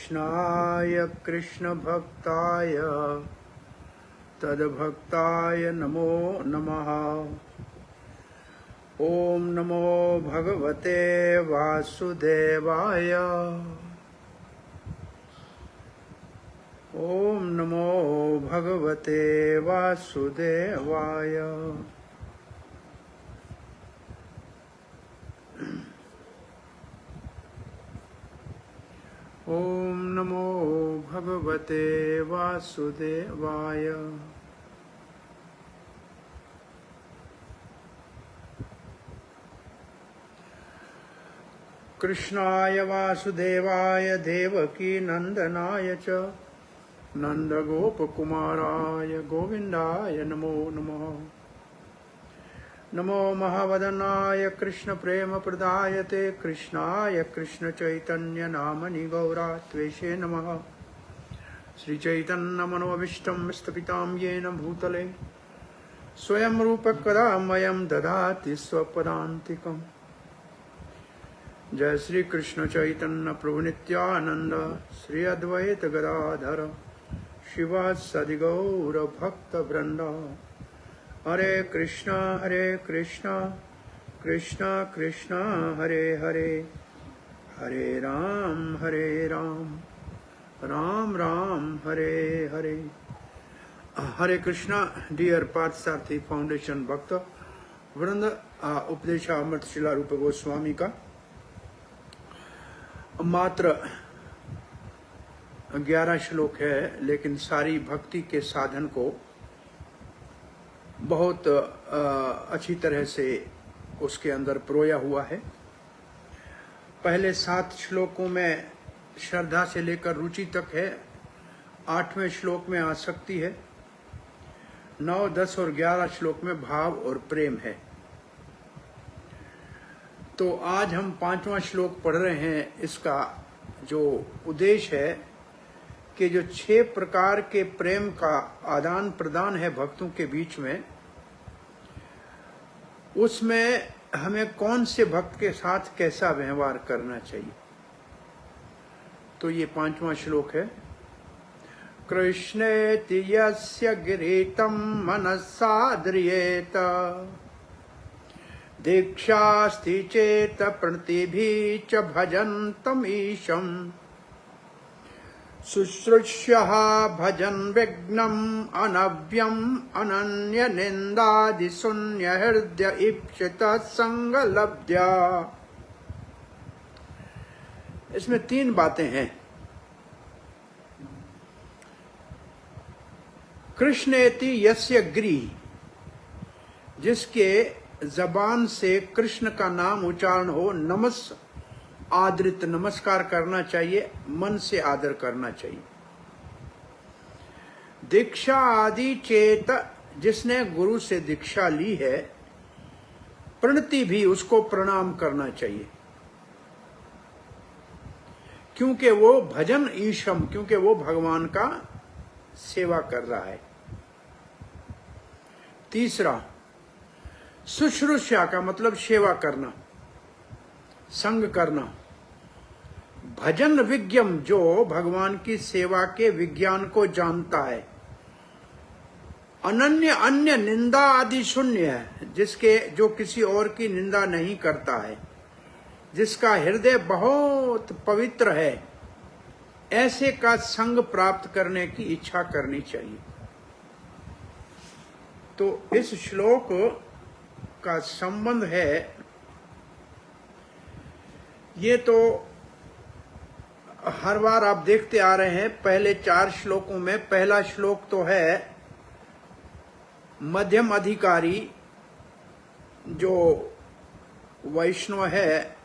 कृष्णाय कृष्णभक्ताय तद्भक्ताय नमो नमः। ओम नमो भगवते वासुदेवाय। ओम नमो भगवते वासुदेवाय। ओम नमो भगवते वासुदेवाय। कृष्णाय वासुदेवाय देवकी नंदनाय च नंदगोपकुमाराय गोविंदाय नमो नमः। नमो महावदनाय कृष्ण प्रेम प्रदायते कृष्णाय कृष्ण चैतन्य नामनि गौरात्वेषे नमः। श्री चैतन्य मनोभीष्टं स्थपितां येन भूतले स्वयं रूप कदा मह्यं ददाति स्वपदान्तिकम्। जय श्री कृष्ण चैतन्य प्रभु नित्यानंद श्री अद्वैत गदाधर शिवासादि गौर भक्त वृंद। हरे कृष्णा कृष्णा कृष्णा हरे हरे, हरे राम राम राम हरे हरे। हरे कृष्णा डियर पार्थसारथी फाउंडेशन भक्त वृंद। उपदेशामृत शिला रूप गोस्वामी का मात्र 11 श्लोक है, लेकिन सारी भक्ति के साधन को बहुत अच्छी तरह से उसके अंदर परोया हुआ है। पहले 7 श्लोकों में श्रद्धा से लेकर रुचि तक है, 8वें श्लोक में आसक्ति है, 9, 10 और 11 श्लोक में भाव और प्रेम है। तो आज हम 5वां श्लोक पढ़ रहे हैं। इसका जो उद्देश्य है कि जो 6 प्रकार के प्रेम का आदान प्रदान है भक्तों के बीच में, उसमें हमें कौन से भक्त के साथ कैसा व्यवहार करना चाहिए। तो ये 5वां श्लोक है। कृष्णेति यस्य गिरीतं मनसा ध्रियेत दीक्षास्ति चेत प्रणतिभिः च भजन्तमीशम् शुश्रूष्यः भजन् विघ्नम् अनव्यम् अनन्य निंदादि शून्य हृदय ईप्सित संगलब्ध्या। इसमें 3 बातें हैं। कृष्णेति यस्य गिरि, जिसके जबान से कृष्ण का नाम उच्चारण हो, आदरित नमस्कार करना चाहिए, मन से आदर करना चाहिए। दीक्षा आदि चेत, जिसने गुरु से दीक्षा ली है, प्रणति भी, उसको प्रणाम करना चाहिए, क्योंकि वो भजन ईशम, क्योंकि वो भगवान का सेवा कर रहा है। तीसरा, शुश्रूषा का मतलब सेवा करना, संग करना। भजन विज्ञम, जो भगवान की सेवा के विज्ञान को जानता है। अनन्य अन्य निंदा आदि शून्य है, जिसके जो किसी और की निंदा नहीं करता है, जिसका हृदय बहुत पवित्र है, ऐसे का संग प्राप्त करने की इच्छा करनी चाहिए। तो इस श्लोक का संबंध है, ये तो हर बार आप देखते आ रहे हैं। पहले 4 श्लोकों में पहला श्लोक तो है मध्यम अधिकारी, जो वैष्णव है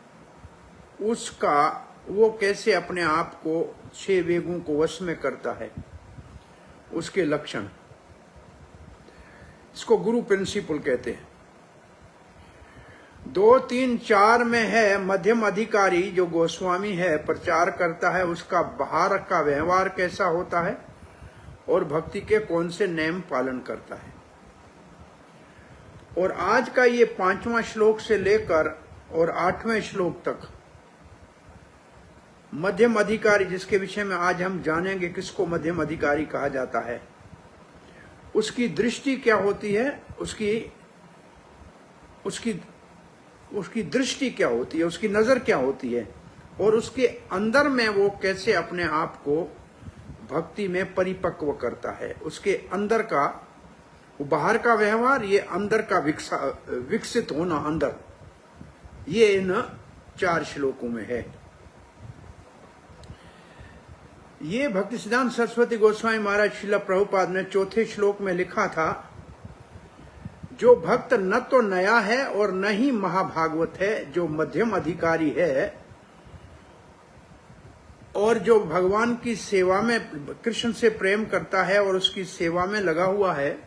उसका, वो कैसे अपने आप को 6 वेगों को वश में करता है, उसके लक्षण। इसको गुरु प्रिंसिपल कहते हैं। 2, 3, 4 में है मध्यम अधिकारी, जो गोस्वामी है, प्रचार करता है, उसका बाहर का व्यवहार कैसा होता है और भक्ति के कौन से नियम पालन करता है। और आज का ये 5वां श्लोक से लेकर और 8वें श्लोक तक मध्यम अधिकारी, जिसके विषय में आज हम जानेंगे किसको मध्यम अधिकारी कहा जाता है, उसकी दृष्टि क्या होती है, उसकी दृष्टि क्या होती है, उसकी नजर क्या होती है, और उसके अंदर में वो कैसे अपने आप को भक्ति में परिपक्व करता है। उसके अंदर का, बाहर का व्यवहार, ये अंदर का विकसित होना अंदर, ये इन 4 श्लोकों में है। ये भक्ति सिद्धांत सरस्वती गोस्वामी महाराज श्रील प्रभुपाद ने 4थे श्लोक में लिखा था, जो भक्त न तो नया है और न ही महाभागवत है, जो मध्यम अधिकारी है और जो भगवान की सेवा में, कृष्ण से प्रेम करता है और उसकी सेवा में लगा हुआ है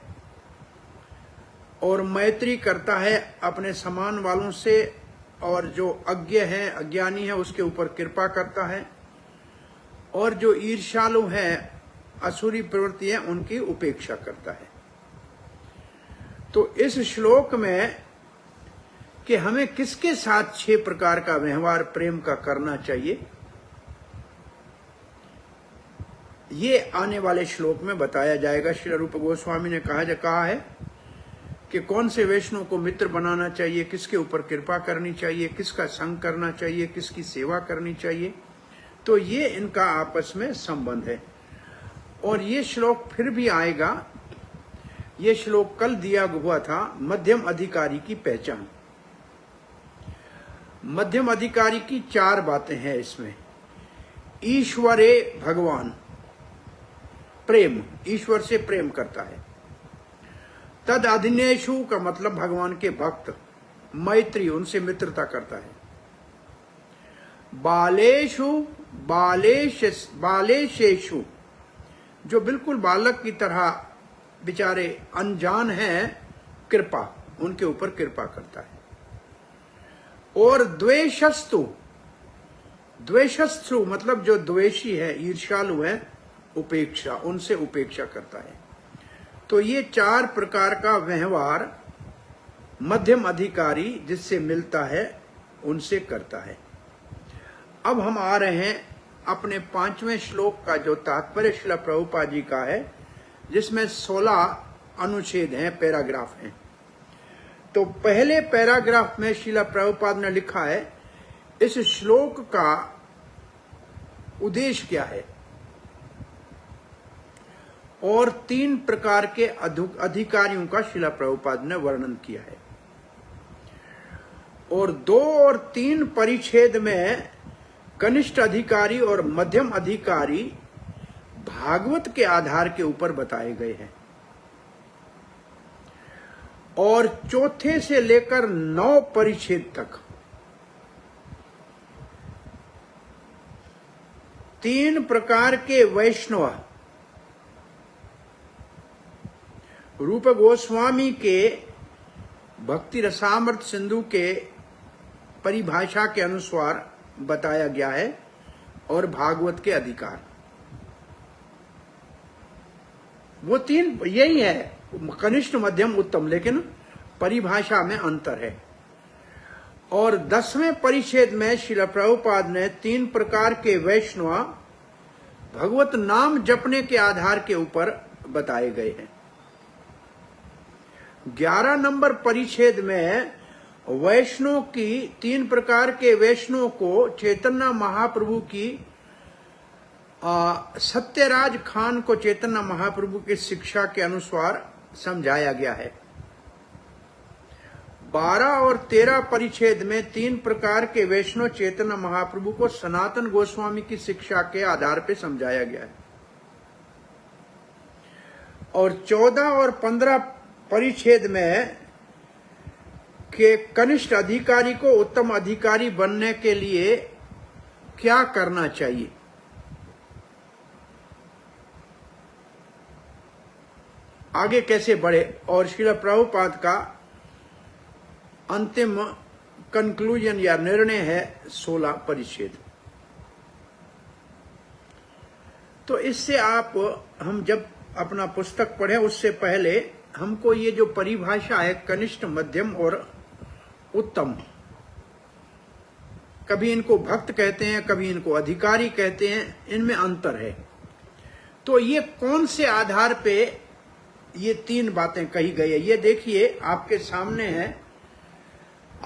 और मैत्री करता है अपने समान वालों से, और जो अज्ञ है, अज्ञानी है, उसके ऊपर कृपा करता है, और जो ईर्ष्यालु है, असुरी प्रवृत्ति है, उनकी उपेक्षा करता है। तो इस श्लोक में कि हमें किसके साथ 6 प्रकार का व्यवहार प्रेम का करना चाहिए, ये आने वाले श्लोक में बताया जाएगा। श्री रूप गोस्वामी ने कहा है कि कौन से वैष्णव को मित्र बनाना चाहिए, किसके ऊपर कृपा करनी चाहिए, किसका संग करना चाहिए, किसकी सेवा करनी चाहिए। तो ये इनका आपस में संबंध है। और ये श्लोक फिर भी आएगा। ये श्लोक कल दिया हुआ था, मध्यम अधिकारी की पहचान। मध्यम अधिकारी की 4 बातें हैं इसमें। ईश्वरे भगवान, प्रेम, ईश्वर से प्रेम करता है। तद अधिनेशु का मतलब भगवान के भक्त, मैत्री, उनसे मित्रता करता है। बालेशु, बालेशेषु, जो बिल्कुल बालक की तरह बेचारे अनजान हैं, कृपा, उनके ऊपर कृपा करता है। और द्वेषस्तु, द्वेषस्तु मतलब जो द्वेषी है, ईर्ष्यालु है, उपेक्षा, उनसे उपेक्षा करता है। तो ये 4 प्रकार का व्यवहार मध्यम अधिकारी जिससे मिलता है उनसे करता है। अब हम आ रहे हैं अपने 5वें श्लोक का, जो तात्पर्य श्रील प्रभुपाद जी का है, जिसमें 16 अनुच्छेद हैं, पैराग्राफ हैं। तो पहले पैराग्राफ में श्रील प्रभुपाद ने लिखा है इस श्लोक का उद्देश्य क्या है, और 3 प्रकार के अधिकारियों का श्रील प्रभुपाद ने वर्णन किया है। और 2 और 3 परिच्छेद में कनिष्ठ अधिकारी और मध्यम अधिकारी भागवत के आधार के ऊपर बताए गए हैं। और 4थे से लेकर 9 परिच्छेद तक 3 प्रकार के वैष्णव रूप गोस्वामी के भक्ति रसामृत सिंधु के परिभाषा के अनुसार बताया गया है, और भागवत के अधिकार। वो 3 यही है, कनिष्ठ, मध्यम, उत्तम, लेकिन परिभाषा में अंतर है। और 10वें परिच्छेद में श्रील प्रभुपाद ने 3 प्रकार के वैष्णव भगवत नाम जपने के आधार के ऊपर बताए गए हैं। 11 नंबर परिच्छेद में वैष्णव की 3 प्रकार के वैष्णव को चैतन्य महाप्रभु की सत्यराज खान को चैतन्य महाप्रभु की शिक्षा के अनुसार समझाया गया है। 12 और 13 परिच्छेद में 3 प्रकार के वैष्णव चैतन्य महाप्रभु को सनातन गोस्वामी की शिक्षा के आधार पर समझाया गया है। और 14 और 15 परिच्छेद में कि कनिष्ठ अधिकारी को उत्तम अधिकारी बनने के लिए क्या करना चाहिए, आगे कैसे बढ़े, और श्रील प्रभुपाद का अंतिम कंक्लूजन या निर्णय है 16 परिच्छेद। तो इससे हम जब अपना पुस्तक पढ़ें उससे पहले हमको ये जो परिभाषा है कनिष्ठ, मध्यम और उत्तम, कभी इनको भक्त कहते हैं, कभी इनको अधिकारी कहते हैं, इनमें अंतर है। तो ये कौन से आधार पे ये तीन बातें कही गई है, ये देखिए आपके सामने है।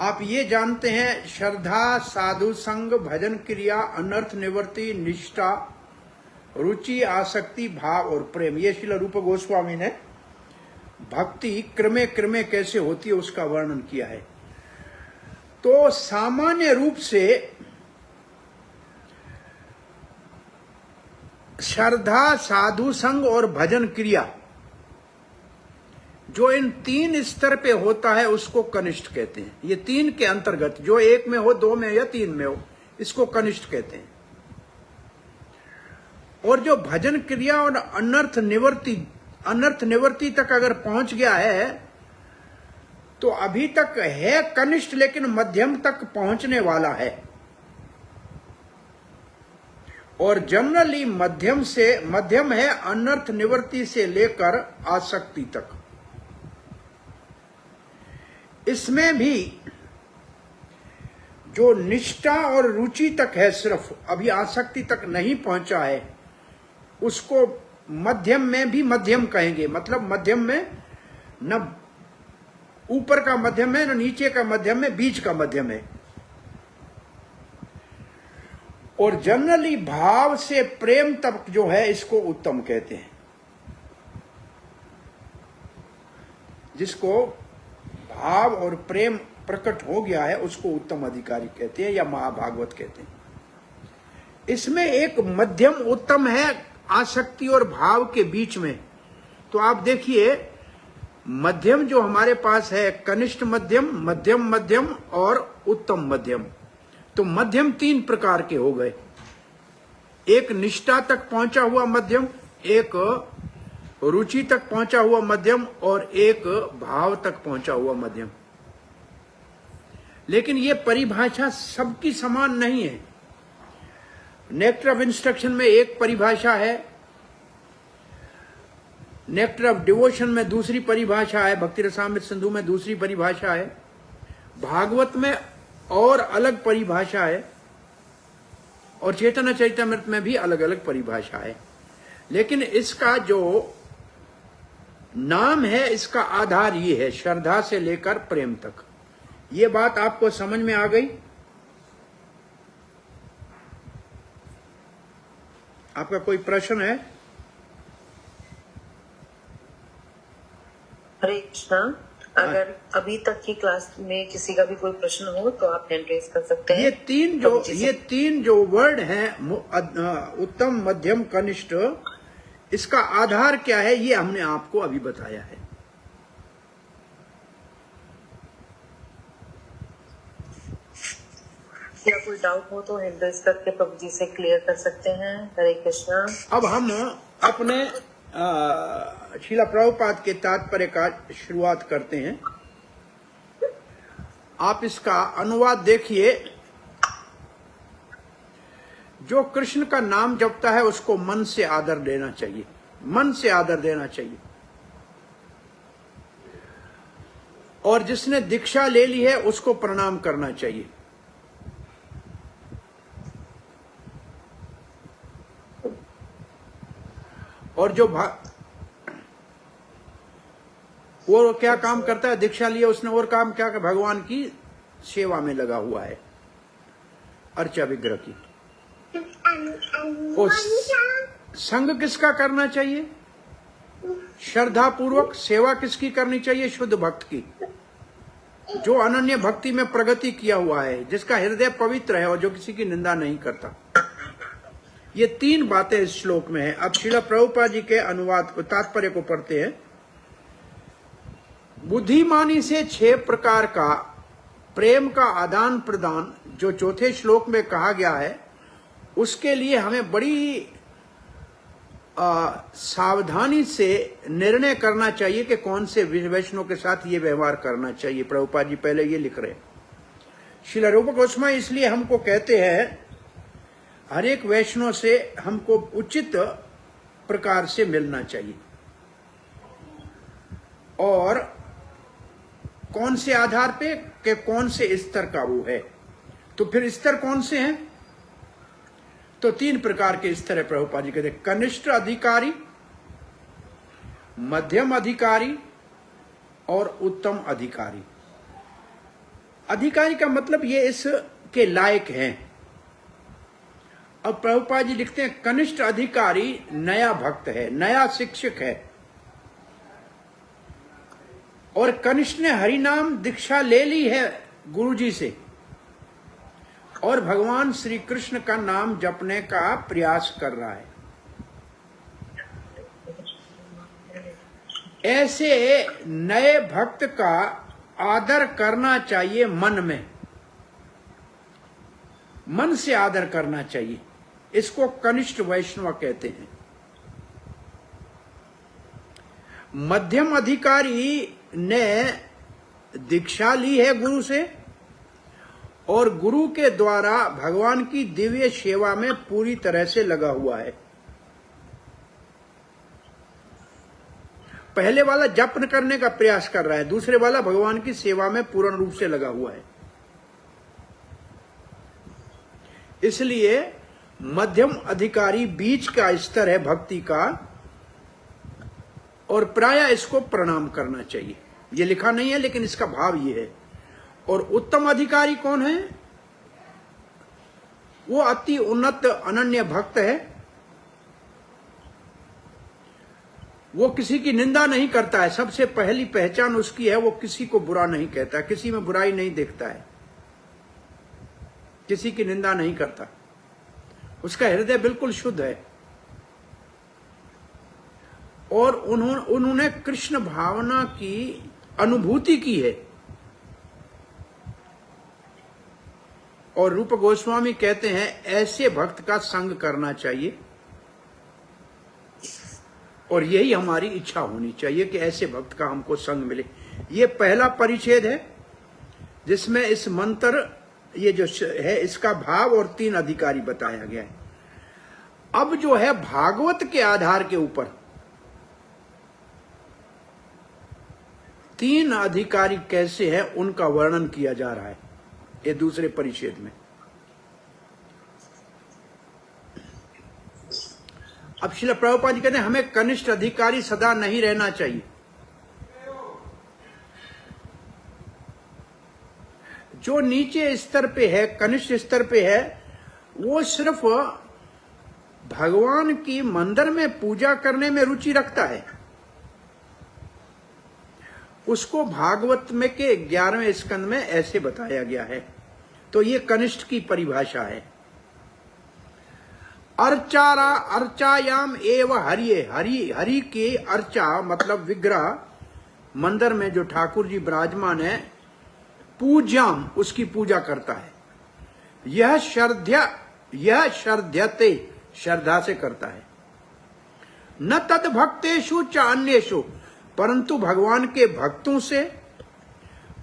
आप ये जानते हैं श्रद्धा, साधु संग, भजन क्रिया, अनर्थ निवृत्ति, निष्ठा, रुचि, आसक्ति, भाव और प्रेम। ये श्रील रूप गोस्वामी ने भक्ति क्रमे क्रमे कैसे होती है उसका वर्णन किया है। तो सामान्य रूप से श्रद्धा, साधु संग और भजन क्रिया, जो इन तीन स्तर पे होता है उसको कनिष्ठ कहते हैं। ये तीन के अंतर्गत, जो एक में हो, दो में या तीन में हो, इसको कनिष्ठ कहते हैं। और जो भजन क्रिया और अनर्थ निवृत्ति तक अगर पहुंच गया है तो अभी तक है कनिष्ठ, लेकिन मध्यम तक पहुंचने वाला है। और जनरली मध्यम है अनर्थ निवृत्ति से लेकर आसक्ति तक। इसमें भी जो निष्ठा और रुचि तक है, सिर्फ अभी आसक्ति तक नहीं पहुंचा है, उसको मध्यम में भी मध्यम कहेंगे। मतलब मध्यम में न ऊपर का मध्यम है, न नीचे का मध्यम है, बीच का मध्यम है। और जनरली भाव से प्रेम तक जो है इसको उत्तम कहते हैं। जिसको भाव और प्रेम प्रकट हो गया है उसको उत्तम अधिकारी कहते हैं या महाभागवत कहते हैं। इसमें एक मध्यम उत्तम है आसक्ति और भाव के बीच में। तो आप देखिए मध्यम जो हमारे पास है, कनिष्ठ मध्यम, मध्यम मध्यम और उत्तम मध्यम। तो मध्यम तीन प्रकार के हो गए। एक निष्ठा तक पहुंचा हुआ मध्यम, एक रुचि तक पहुंचा हुआ मध्यम और एक भाव तक पहुंचा हुआ मध्यम। लेकिन ये परिभाषा सबकी समान नहीं है। नेक्टर ऑफ इंस्ट्रक्शन में एक परिभाषा है, नेक्टर ऑफ डिवोशन में दूसरी परिभाषा है, भक्ति रसामृत सिंधु में दूसरी परिभाषा है, भागवत में और अलग परिभाषा है, और चैतन्य चरितामृत में भी अलग अलग परिभाषा है। लेकिन इसका जो नाम है, इसका आधार ये है, श्रद्धा से लेकर प्रेम तक। ये बात आपको समझ में आ गई? आपका कोई प्रश्न है? हरे कृष्णा। अगर अभी तक की क्लास में किसी का भी कोई प्रश्न हो तो आप हैंड रेज कर सकते हैं। ये तीन जो वर्ड हैं, उत्तम, मध्यम, कनिष्ठ, इसका आधार क्या है ये हमने आपको अभी बताया है। क्या कोई डाउट हो तो हैंड रेज करके प्रभु जी से क्लियर कर सकते हैं। हरे कृष्णा। अब हम अपने श्रीला प्रभुपाद के तात्पर्य का शुरुआत करते हैं। आप इसका अनुवाद देखिए। जो कृष्ण का नाम जपता है उसको मन से आदर देना चाहिए, मन से आदर देना चाहिए। और जिसने दीक्षा ले ली है उसको प्रणाम करना चाहिए। और जो वो क्या काम करता है, दीक्षा लिया उसने, और काम क्या, भगवान की सेवा में लगा हुआ है, अर्चा विग्रह की। और संग किसका करना चाहिए? श्रद्धा पूर्वक सेवा किसकी करनी चाहिए? शुद्ध भक्त की, जो अनन्य भक्ति में प्रगति किया हुआ है, जिसका हृदय पवित्र है और जो किसी की निंदा नहीं करता। ये तीन बातें इस श्लोक में है। अब श्रील प्रभुपाद जी के अनुवाद को, तात्पर्य को पढ़ते हैं। बुद्धिमानी से 6 प्रकार का प्रेम का आदान प्रदान जो चौथे श्लोक में कहा गया है, उसके लिए हमें बड़ी सावधानी से निर्णय करना चाहिए कि कौन से वैष्णव के साथ ये व्यवहार करना चाहिए। प्रभुपाद जी पहले ये लिख रहे हैं। श्रील रूप गोस्वामी इसलिए हमको कहते हैं हर एक वैष्णव से हमको उचित प्रकार से मिलना चाहिए। और कौन से आधार पे, कि कौन से स्तर का वो है। तो फिर स्तर कौन से हैं? तो 3 प्रकार के स्तर है। प्रभुपाद जी कहते हैं कनिष्ठ अधिकारी, मध्यम अधिकारी और उत्तम अधिकारी। अधिकारी का मतलब ये इसके लायक हैं। अब प्रभुपाद जी लिखते हैं कनिष्ठ अधिकारी नया भक्त है, नया शिक्षक है, और कनिष्ठ ने हरिनाम दीक्षा ले ली है गुरुजी से और भगवान श्री कृष्ण का नाम जपने का प्रयास कर रहा है। ऐसे नए भक्त का आदर करना चाहिए, मन से आदर करना चाहिए। इसको कनिष्ठ वैष्णव कहते हैं। मध्यम अधिकारी ने दीक्षा ली है गुरु से और गुरु के द्वारा भगवान की दिव्य सेवा में पूरी तरह से लगा हुआ है। पहले वाला जप करने का प्रयास कर रहा है, दूसरे वाला भगवान की सेवा में पूर्ण रूप से लगा हुआ है। इसलिए मध्यम अधिकारी बीच का स्तर है भक्ति का, और प्रायः इसको प्रणाम करना चाहिए। ये लिखा नहीं है लेकिन इसका भाव ये है। और उत्तम अधिकारी कौन है? वो अति उन्नत अनन्य भक्त है। वो किसी की निंदा नहीं करता है। सबसे पहली पहचान उसकी है, वो किसी को बुरा नहीं कहता, किसी में बुराई नहीं देखता है, किसी की निंदा नहीं करता। उसका हृदय बिल्कुल शुद्ध है और उन्होंने कृष्ण भावना की अनुभूति की है। और रूप गोस्वामी कहते हैं ऐसे भक्त का संग करना चाहिए, और यही हमारी इच्छा होनी चाहिए कि ऐसे भक्त का हमको संग मिले। ये पहला परिच्छेद है जिसमें इस मंत्र ये जो है इसका भाव और 3 अधिकारी बताया गया है। अब जो है भागवत के आधार के ऊपर 3 अधिकारी कैसे हैं उनका वर्णन किया जा रहा है ये दूसरे परिच्छेद में। अब श्रील प्रभुपाद जी कहते हैं हमें कनिष्ठ अधिकारी सदा नहीं रहना चाहिए। जो नीचे स्तर पे है, कनिष्ठ स्तर पे है, वो सिर्फ भगवान की मंदिर में पूजा करने में रुचि रखता है। उसको भागवत में के 11वें स्कंद में ऐसे बताया गया है। तो ये कनिष्ठ की परिभाषा है। अर्चायाम एव हरिये, हरि के अर्चा मतलब विग्रह, मंदिर में जो ठाकुर जी विराजमान है, पूज्याम उसकी पूजा करता है। यह श्रद्धते श्रद्धा से करता है। न तद भक्तेषु च अन्येषु, परंतु भगवान के भक्तों से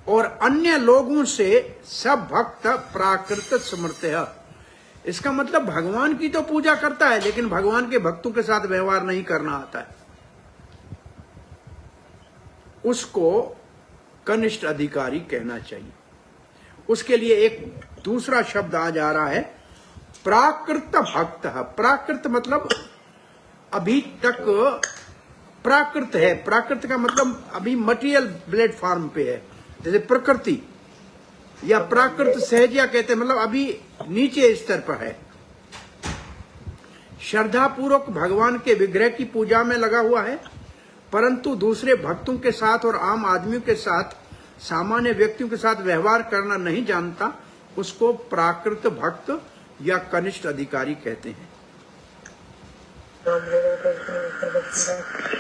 और अन्य लोगों से सब भक्त प्राकृत समर्थ है। इसका मतलब भगवान की तो पूजा करता है लेकिन भगवान के भक्तों के साथ व्यवहार नहीं करना आता है। उसको कनिष्ठ अधिकारी कहना चाहिए। उसके लिए एक दूसरा शब्द आ जा रहा है, प्राकृत भक्त। प्राकृत मतलब अभी तक प्राकृत है। प्राकृत का मतलब अभी मटेरियल प्लेटफॉर्म पे है, जैसे प्रकृति या प्राकृत सहजिया कहते हैं, मतलब अभी नीचे स्तर पर है। श्रद्धा पूर्वक भगवान के विग्रह की पूजा में लगा हुआ है, परंतु दूसरे भक्तों के साथ और आम आदमियों के साथ, सामान्य व्यक्तियों के साथ व्यवहार करना नहीं जानता। उसको प्राकृत भक्त या कनिष्ठ अधिकारी कहते हैं।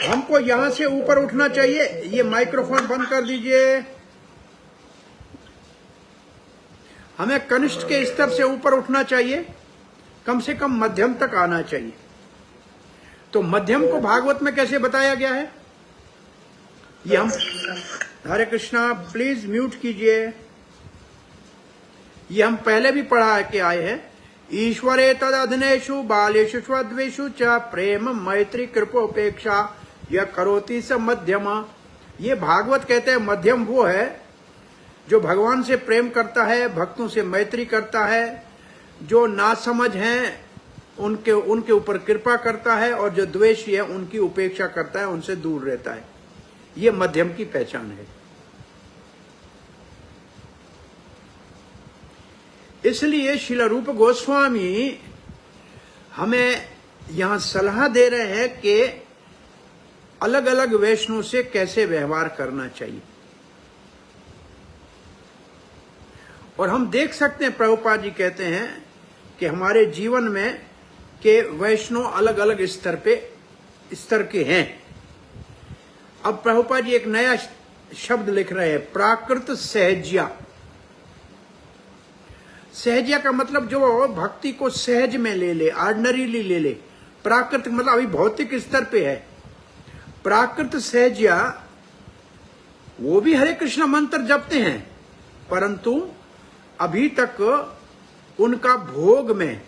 हमको यहां से ऊपर उठना चाहिए। ये माइक्रोफोन बंद कर दीजिए। हमें कनिष्ठ के स्तर से ऊपर उठना चाहिए, कम से कम मध्यम तक आना चाहिए। तो मध्यम को भागवत में कैसे बताया गया है ये हम, हरे कृष्णा, प्लीज म्यूट कीजिए। ये हम पहले भी पढ़ा के आए हैं। ईश्वरे तद अधनेषु बालेषु स्वद्वेषु च प्रेम मैत्री कृपोपेक्षा यह करोति स मध्यम। ये भागवत कहते हैं मध्यम वो है जो भगवान से प्रेम करता है, भक्तों से मैत्री करता है, जो नासमझ हैं उनके ऊपर कृपा करता है, और जो द्वेषी है उनकी उपेक्षा करता है, उनसे दूर रहता है। ये मध्यम की पहचान है। इसलिए श्रील रूप गोस्वामी हमें यहां सलाह दे रहे हैं कि अलग अलग वैष्णव से कैसे व्यवहार करना चाहिए। और हम देख सकते हैं, प्रभुपाद जी कहते हैं कि हमारे जीवन में के वैष्णव अलग अलग स्तर के हैं। अब प्रभुपाद जी एक नया शब्द लिख रहे हैं, प्राकृत सहज्या। सहज्या का मतलब जो भक्ति को सहज में ले ले, ऑर्डिनरीली ले ले। प्राकृत मतलब अभी भौतिक स्तर पे है। प्राकृत सहज्या वो भी हरे कृष्ण मंत्र जपते हैं, परंतु अभी तक उनका भोग में,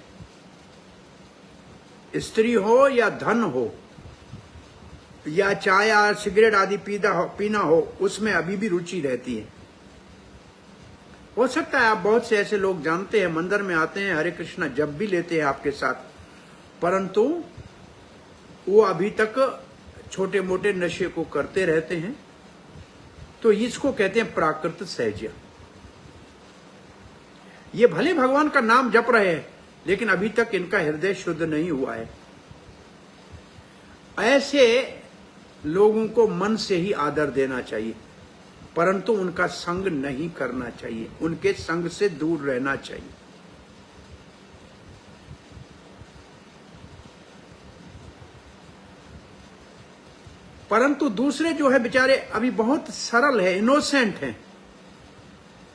स्त्री हो या धन हो या चाय या सिगरेट आदि पीना हो, उसमें अभी भी रुचि रहती है। हो सकता है आप बहुत से ऐसे लोग जानते हैं, मंदिर में आते हैं, हरे कृष्णा जप भी लेते हैं आपके साथ, परंतु वो अभी तक छोटे मोटे नशे को करते रहते हैं। तो इसको कहते हैं प्राकृत सहज्या। ये भले भगवान का नाम जप रहे हैं, लेकिन अभी तक इनका हृदय शुद्ध नहीं हुआ है। ऐसे लोगों को मन से ही आदर देना चाहिए, परंतु उनका संग नहीं करना चाहिए, उनके संग से दूर रहना चाहिए। परंतु दूसरे जो है बेचारे अभी बहुत सरल है, इनोसेंट हैं,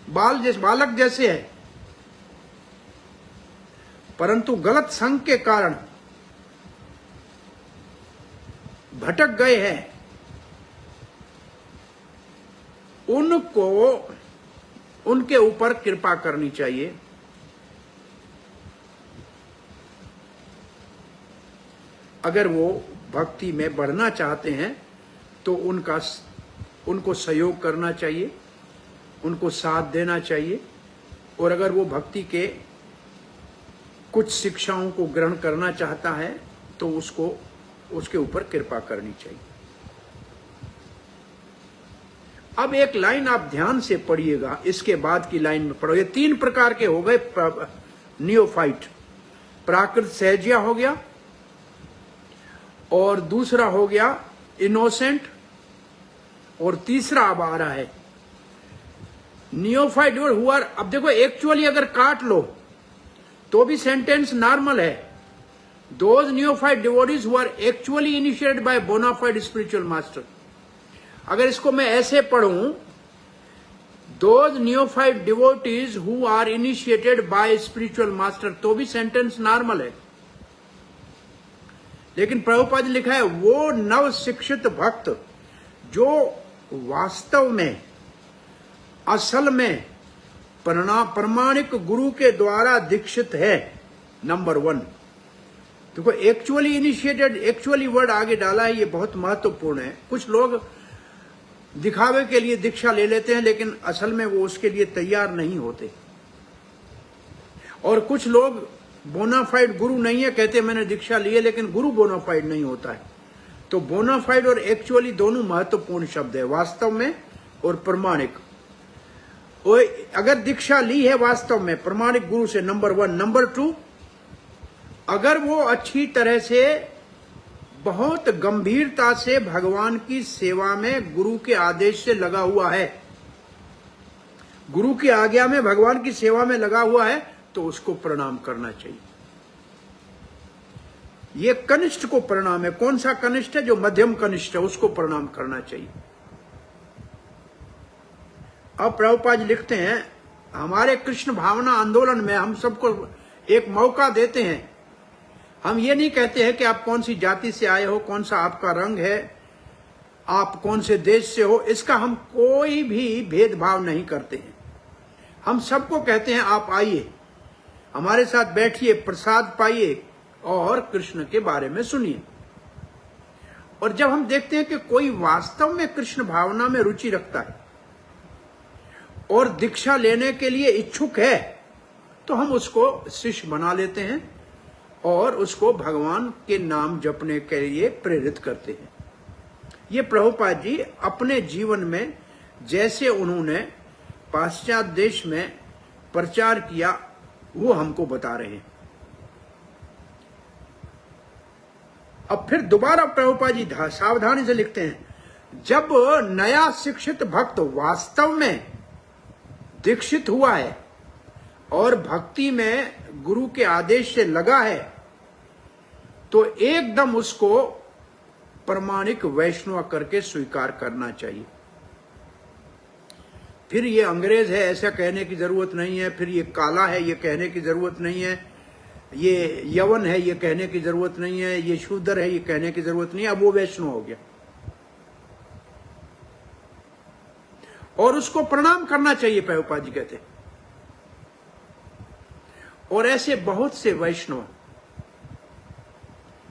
बालक जैसे है, परंतु गलत संग के कारण भटक गए हैं। उनको उनके ऊपर कृपा करनी चाहिए। अगर वो भक्ति में बढ़ना चाहते हैं तो उनको सहयोग करना चाहिए, उनको साथ देना चाहिए। और अगर वो भक्ति के कुछ शिक्षाओं को ग्रहण करना चाहता है तो उसके ऊपर कृपा करनी चाहिए। अब एक लाइन आप ध्यान से पढ़िएगा, इसके बाद की लाइन में पढ़ो। ये 3 प्रकार के हो गए नियोफाइट। प्राकृत सहज्या हो गया, और दूसरा हो गया इनोसेंट, और तीसरा अब आ रहा है नियोफाइट हुआ। अब देखो, एक्चुअली अगर काट लो तो भी सेंटेंस नॉर्मल है। Those neophyte devotees who are actually initiated by bona fide spiritual master. अगर इसको मैं ऐसे पढ़ूं, those neophyte devotees who are initiated by spiritual master, तो भी सेंटेंस नॉर्मल है। लेकिन प्रभुपाद जी लिखा है वो नव शिक्षित भक्त जो वास्तव में, असल में प्रमाणिक गुरु के द्वारा दीक्षित है। नंबर 1 देखो, एक्चुअली इनिशिएटेड, एक्चुअली वर्ड आगे डाला है, ये बहुत महत्वपूर्ण है। कुछ लोग दिखावे के लिए दीक्षा ले लेते हैं, लेकिन असल में वो उसके लिए तैयार नहीं होते। और कुछ लोग बोनाफाइड गुरु नहीं है, कहते मैंने दीक्षा ली है, लेकिन गुरु बोनाफाइड नहीं होता है। तो बोनाफाइड और एक्चुअली दोनों महत्वपूर्ण शब्द है, वास्तव में और प्रमाणिक। अगर दीक्षा ली है वास्तव में प्रमाणिक गुरु से, नंबर 1। नंबर 2, अगर वो अच्छी तरह से, बहुत गंभीरता से भगवान की सेवा में गुरु के आदेश से लगा हुआ है, गुरु की आज्ञा में भगवान की सेवा में लगा हुआ है, तो उसको प्रणाम करना चाहिए। ये कनिष्ठ को प्रणाम है। कौन सा कनिष्ठ है? जो मध्यम कनिष्ठ है, उसको प्रणाम करना चाहिए। अब प्रभुपाद जी लिखते हैं, हमारे कृष्ण भावना आंदोलन में हम सबको एक मौका देते हैं। हम ये नहीं कहते हैं कि आप कौन सी जाति से आए हो, कौन सा आपका रंग है, आप कौन से देश से हो, इसका हम कोई भी भेदभाव नहीं करते हैं। हम सबको कहते हैं आप आइए, हमारे साथ बैठिए, प्रसाद पाइए और कृष्ण के बारे में सुनिए। और जब हम देखते हैं कि कोई वास्तव में कृष्ण भावना में रुचि रखता है, और दीक्षा लेने के लिए इच्छुक है तो हम उसको शिष्य बना लेते हैं और उसको भगवान के नाम जपने के लिए प्रेरित करते हैं। ये प्रभुपाद जी अपने जीवन में जैसे उन्होंने पाश्चात्य देश में प्रचार किया वो हमको बता रहे हैं। अब फिर दोबारा प्रभुपाद जी सावधानी से लिखते हैं, जब नया शिक्षित भक्त वास्तव में दीक्षित हुआ है और भक्ति में गुरु के आदेश से लगा है तो एकदम उसको प्रमाणिक वैष्णव करके स्वीकार करना चाहिए। फिर ये अंग्रेज है ऐसा कहने की जरूरत नहीं है, फिर ये काला है ये कहने की जरूरत नहीं है, ये यवन है ये कहने की जरूरत नहीं है, ये शूद्र है ये कहने की जरूरत नहीं है। अब वो वैष्णव हो गया और उसको प्रणाम करना चाहिए, प्रभुपाद जी कहते। और ऐसे बहुत से वैष्णव,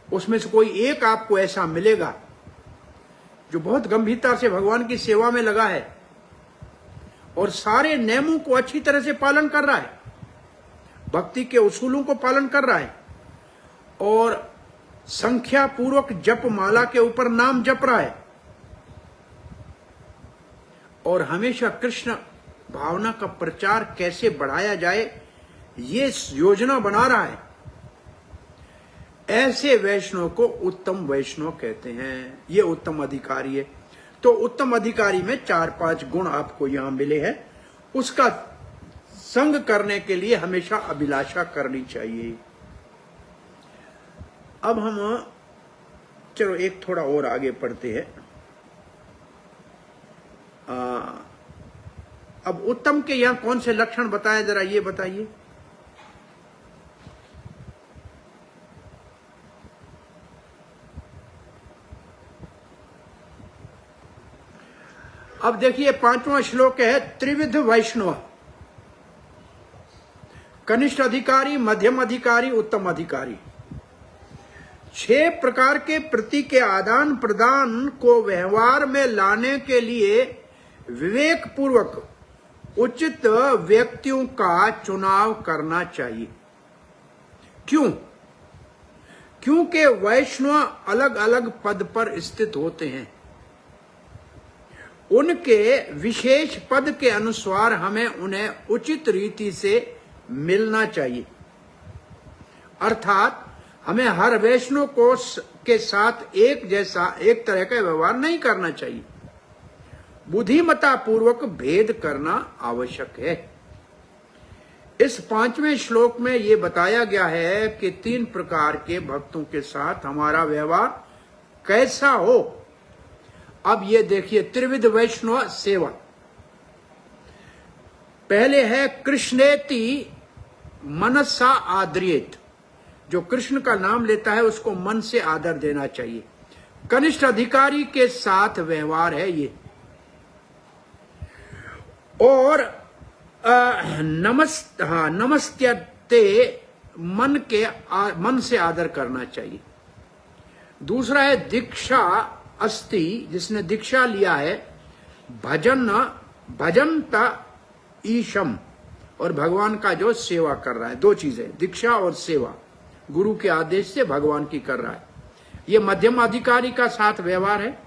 उसमें से कोई एक आपको ऐसा मिलेगा जो बहुत गंभीरता से भगवान की सेवा में लगा है और सारे नियमों को अच्छी तरह से पालन कर रहा है, भक्ति के उसूलों को पालन कर रहा है और संख्या पूर्वक जप माला के ऊपर नाम जप रहा है और हमेशा कृष्ण भावना का प्रचार कैसे बढ़ाया जाए ये योजना बना रहा है। ऐसे वैष्णव को उत्तम वैष्णव कहते हैं, ये उत्तम अधिकारी है। तो उत्तम अधिकारी में 4-5 गुण आपको यहां मिले हैं, उसका संग करने के लिए हमेशा अभिलाषा करनी चाहिए। अब हम चलो एक थोड़ा और आगे पढ़ते हैं। अब उत्तम के यहां कौन से लक्षण बताए जरा ये बताइए। अब देखिए 5वां श्लोक है, त्रिविध वैष्णव, कनिष्ठ अधिकारी, मध्यम अधिकारी, उत्तम अधिकारी। 6 प्रकार के प्रति के आदान प्रदान को व्यवहार में लाने के लिए विवेक पूर्वक उचित व्यक्तियों का चुनाव करना चाहिए। क्यों? क्योंकि वैष्णव अलग अलग पद पर स्थित होते हैं, उनके विशेष पद के अनुसार हमें उन्हें उचित रीति से मिलना चाहिए। अर्थात हमें हर वैष्णव को के साथ एक तरह का व्यवहार नहीं करना चाहिए, बुद्धिमत्ता पूर्वक भेद करना आवश्यक है। इस 5वें श्लोक में यह बताया गया है कि 3 प्रकार के भक्तों के साथ हमारा व्यवहार कैसा हो। अब ये देखिए, त्रिविध वैष्णव सेवा। पहले है कृष्णेति मनसा आदरेत, जो कृष्ण का नाम लेता है उसको मन से आदर देना चाहिए। कनिष्ठ अधिकारी के साथ व्यवहार है ये। और नमस्ते मन से आदर करना चाहिए। दूसरा है दीक्षा अस्ति, जिसने दीक्षा लिया है, भजनता ईशम, और भगवान का जो सेवा कर रहा है। 2 चीजें, दीक्षा और सेवा, गुरु के आदेश से भगवान की कर रहा है। ये मध्यम अधिकारी का साथ व्यवहार है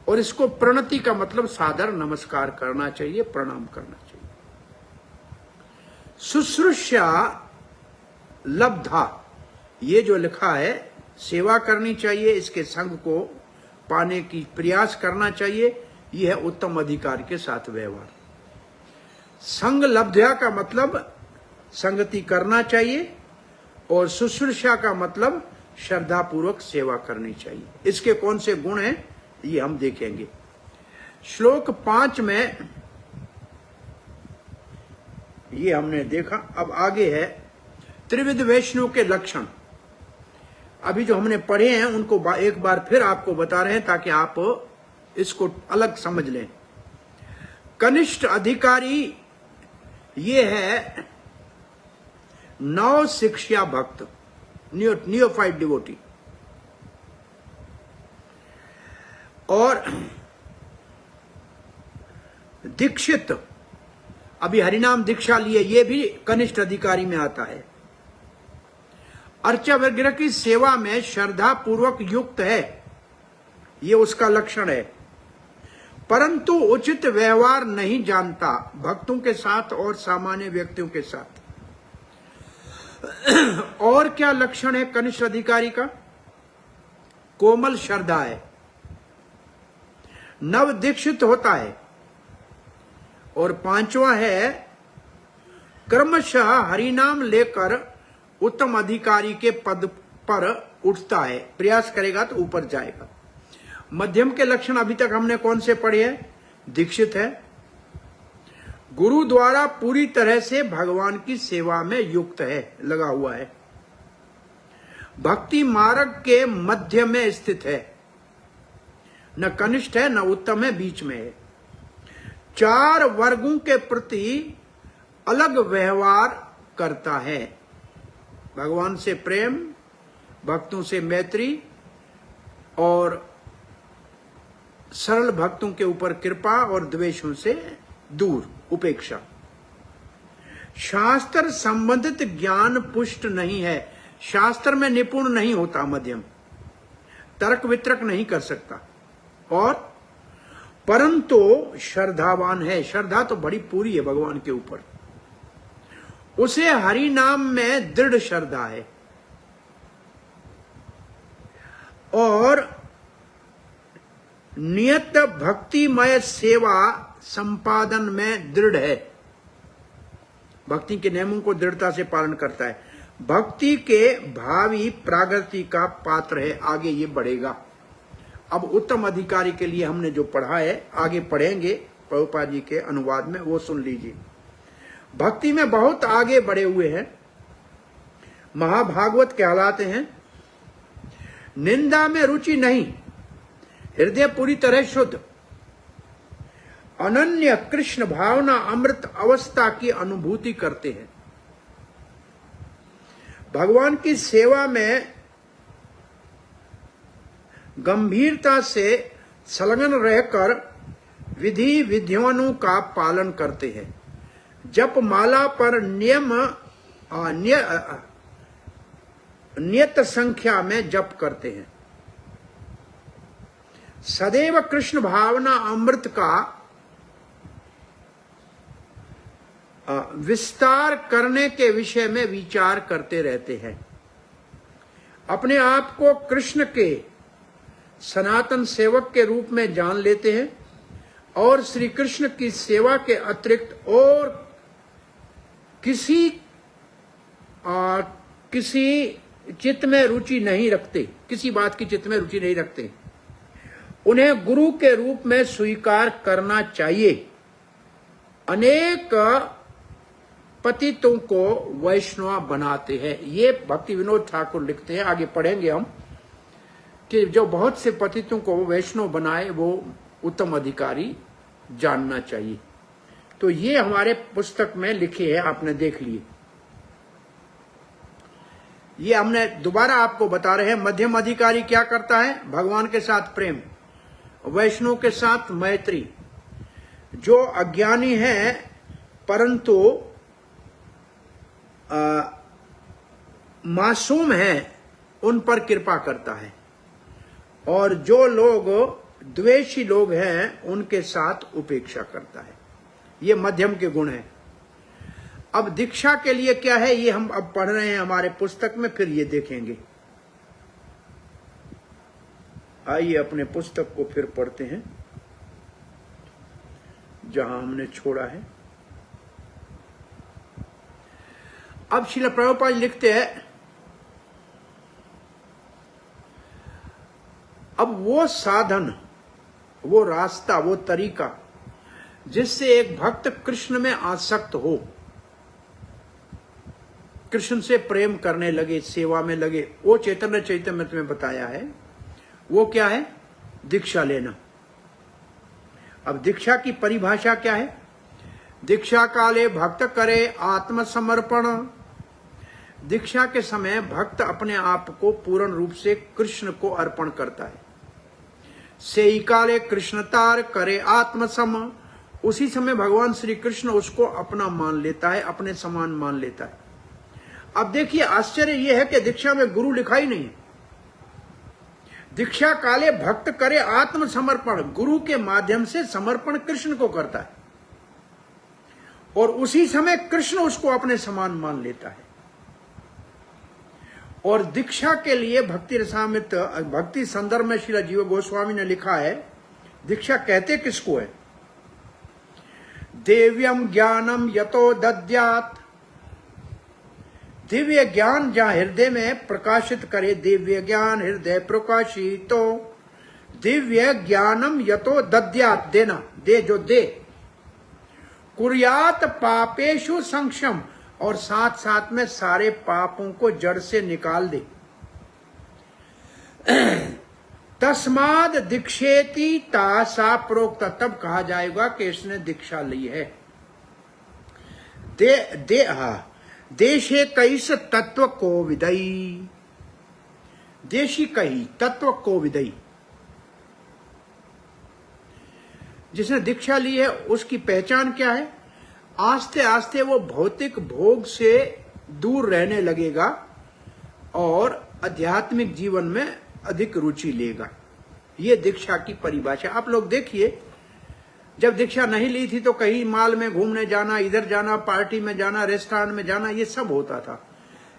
और इसको प्रणति का मतलब सादर नमस्कार करना चाहिए, प्रणाम करना चाहिए। शुश्रूषा लब्धा, ये जो लिखा है, सेवा करनी चाहिए, इसके संग को पाने की प्रयास करना चाहिए। यह है उत्तम अधिकारी के साथ व्यवहार। संग लब्ध्या का मतलब संगति करना चाहिए और शुश्रूषा का मतलब श्रद्धा पूर्वक सेवा करनी चाहिए। इसके कौन से गुण हैं ये हम देखेंगे। श्लोक 5 में ये हमने देखा। अब आगे है त्रिविध वैष्णव के लक्षण। अभी जो हमने पढ़े हैं उनको एक बार फिर आपको बता रहे हैं ताकि आप इसको अलग समझ लें। कनिष्ठ अधिकारी ये है नव शिक्षा भक्त, नियोफाइट डिवोटी। और दीक्षित अभी हरिनाम दीक्षा लिए, ये भी कनिष्ठ अधिकारी में आता है। अर्चा विग्रह की सेवा में श्रद्धा पूर्वक युक्त है, ये उसका लक्षण है, परंतु उचित व्यवहार नहीं जानता भक्तों के साथ और सामान्य व्यक्तियों के साथ। और क्या लक्षण है कनिष्ठ अधिकारी का? कोमल श्रद्धा है, नव दीक्षित होता है, और पांचवा है क्रमशः हरिनाम लेकर उत्तम अधिकारी के पद पर उठता है, प्रयास करेगा तो ऊपर जाएगा। मध्यम के लक्षण अभी तक हमने कौन से पढ़े हैं? दीक्षित है, गुरु द्वारा पूरी तरह से भगवान की सेवा में युक्त है, लगा हुआ है, भक्ति मार्ग के मध्य में स्थित है, न कनिष्ठ है न उत्तम है, बीच में है, चार वर्गों के प्रति अलग व्यवहार करता है, भगवान से प्रेम, भक्तों से मैत्री और सरल भक्तों के ऊपर कृपा और द्वेषों से दूर उपेक्षा। शास्त्र संबंधित ज्ञान पुष्ट नहीं है, शास्त्र में निपुण नहीं होता, मध्यम, तर्क वितर्क नहीं कर सकता, और परंतु श्रद्धावान है, श्रद्धा तो बड़ी पूरी है भगवान के ऊपर, उसे हरि नाम में दृढ़ श्रद्धा है और नियत भक्तिमय सेवा संपादन में दृढ़ है, भक्ति के नियमों को दृढ़ता से पालन करता है, भक्ति के भावी प्रागति का पात्र है, आगे ये बढ़ेगा। अब उत्तम अधिकारी के लिए हमने जो पढ़ा है आगे पढ़ेंगे प्रभुपाद जी के अनुवाद में, वो सुन लीजिए। भक्ति में बहुत आगे बढ़े हुए हैं, महाभागवत कहलाते हैं, निंदा में रुचि नहीं, हृदय पूरी तरह शुद्ध, अनन्य कृष्ण भावना अमृत अवस्था की अनुभूति करते हैं, भगवान की सेवा में गंभीरता से संलग्न रहकर विधि विधियों का पालन करते हैं, जप माला पर नियत संख्या में जप करते हैं, सदैव कृष्ण भावना अमृत का विस्तार करने के विषय में विचार करते रहते हैं, अपने आप को कृष्ण के सनातन सेवक के रूप में जान लेते हैं और श्री कृष्ण की सेवा के अतिरिक्त और किसी चित्त में रुचि नहीं रखते, किसी बात की चित्त में रुचि नहीं रखते, उन्हें गुरु के रूप में स्वीकार करना चाहिए, अनेक पतितों को वैष्णव बनाते हैं। ये भक्ति विनोद ठाकुर लिखते हैं, आगे पढ़ेंगे हम, कि जो बहुत से पतितों को वैष्णव बनाए वो उत्तम अधिकारी जानना चाहिए। तो ये हमारे पुस्तक में लिखे हैं, आपने देख लिए। ये हमने दोबारा आपको बता रहे हैं, मध्यम अधिकारी क्या करता है? भगवान के साथ प्रेम, वैष्णव के साथ मैत्री, जो अज्ञानी है परंतु मासूम है उन पर कृपा करता है, और जो लोग द्वेषी लोग हैं उनके साथ उपेक्षा करता है। ये मध्यम के गुण हैं। अब दीक्षा के लिए क्या है ये हम अब पढ़ रहे हैं हमारे पुस्तक में, फिर ये देखेंगे। आइए अपने पुस्तक को फिर पढ़ते हैं जहां हमने छोड़ा है। अब श्रील प्रभुपाद लिखते हैं, अब वो साधन, वो रास्ता, वो तरीका जिससे एक भक्त कृष्ण में आसक्त हो, कृष्ण से प्रेम करने लगे, सेवा में लगे, वो चैतन्य चैतन्य में तुम्हें बताया है। वो क्या है? दीक्षा लेना। अब दीक्षा की परिभाषा क्या है? दीक्षा काले भक्त करे आत्मसमर्पण। दीक्षा के समय भक्त अपने आप को पूर्ण रूप से कृष्ण को अर्पण करता है। सेई काले कृष्ण तार करे आत्मसम। उसी समय भगवान श्री कृष्ण उसको अपना मान लेता है, अपने समान मान लेता है। अब देखिए आश्चर्य यह है कि दीक्षा में गुरु लिखा ही नहीं। दीक्षा काले भक्त करे आत्मसमर्पण, गुरु के माध्यम से समर्पण कृष्ण को करता है और उसी समय कृष्ण उसको अपने समान मान लेता है। और दीक्षा के लिए भक्ति रसामृत भक्ति संदर्भ में श्रील जीव गोस्वामी ने लिखा है, दीक्षा कहते किसको है? दिव्यम ज्ञानम यतो दद्यात, दिव्य ज्ञान जहां हृदय में प्रकाशित करे, दिव्य ज्ञान हृदय प्रकाशितो, दिव्य ज्ञानम यतो दद्यात, देना, दे जो दे, कुर्यात पापेषु संक्षम, और साथ साथ में सारे पापों को जड़ से निकाल दे। तस्माद दीक्षेति तासा प्रोक्त, तब कहा जाएगा कि इसने दीक्षा ली है। देशे कैस तत्व को विदई, देशी कही तत्व को विदई, जिसने दीक्षा ली है उसकी पहचान क्या है? आस्ते आस्ते वो भौतिक भोग से दूर रहने लगेगा और आध्यात्मिक जीवन में अधिक रुचि लेगा। ये दीक्षा की परिभाषा। आप लोग देखिए, जब दीक्षा नहीं ली थी तो कहीं माल में घूमने जाना, इधर जाना, पार्टी में जाना, रेस्टोरेंट में जाना, ये सब होता था।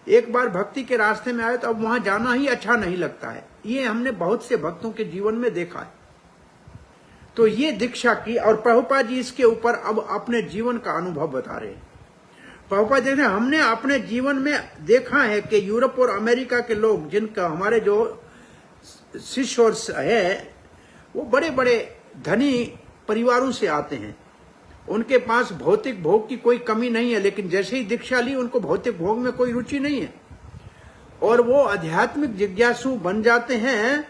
एक बार भक्ति के रास्ते में आए तो अब वहां जाना ही अच्छा नहीं लगता है। ये हमने बहुत से भक्तों के जीवन में देखा है। तो ये दीक्षा की, और प्रभुपाद जी इसके ऊपर अब अपने जीवन का अनुभव बता रहे हैं। प्रभुपाद जी, हमने अपने जीवन में देखा है कि यूरोप और अमेरिका के लोग, जिनका हमारे जो शिष्य और है, वो बड़े बड़े धनी परिवारों से आते हैं। उनके पास भौतिक भोग की कोई कमी नहीं है, लेकिन जैसे ही दीक्षा ली उनको भौतिक भोग में कोई रुचि नहीं है और वो आध्यात्मिक जिज्ञासु बन जाते हैं।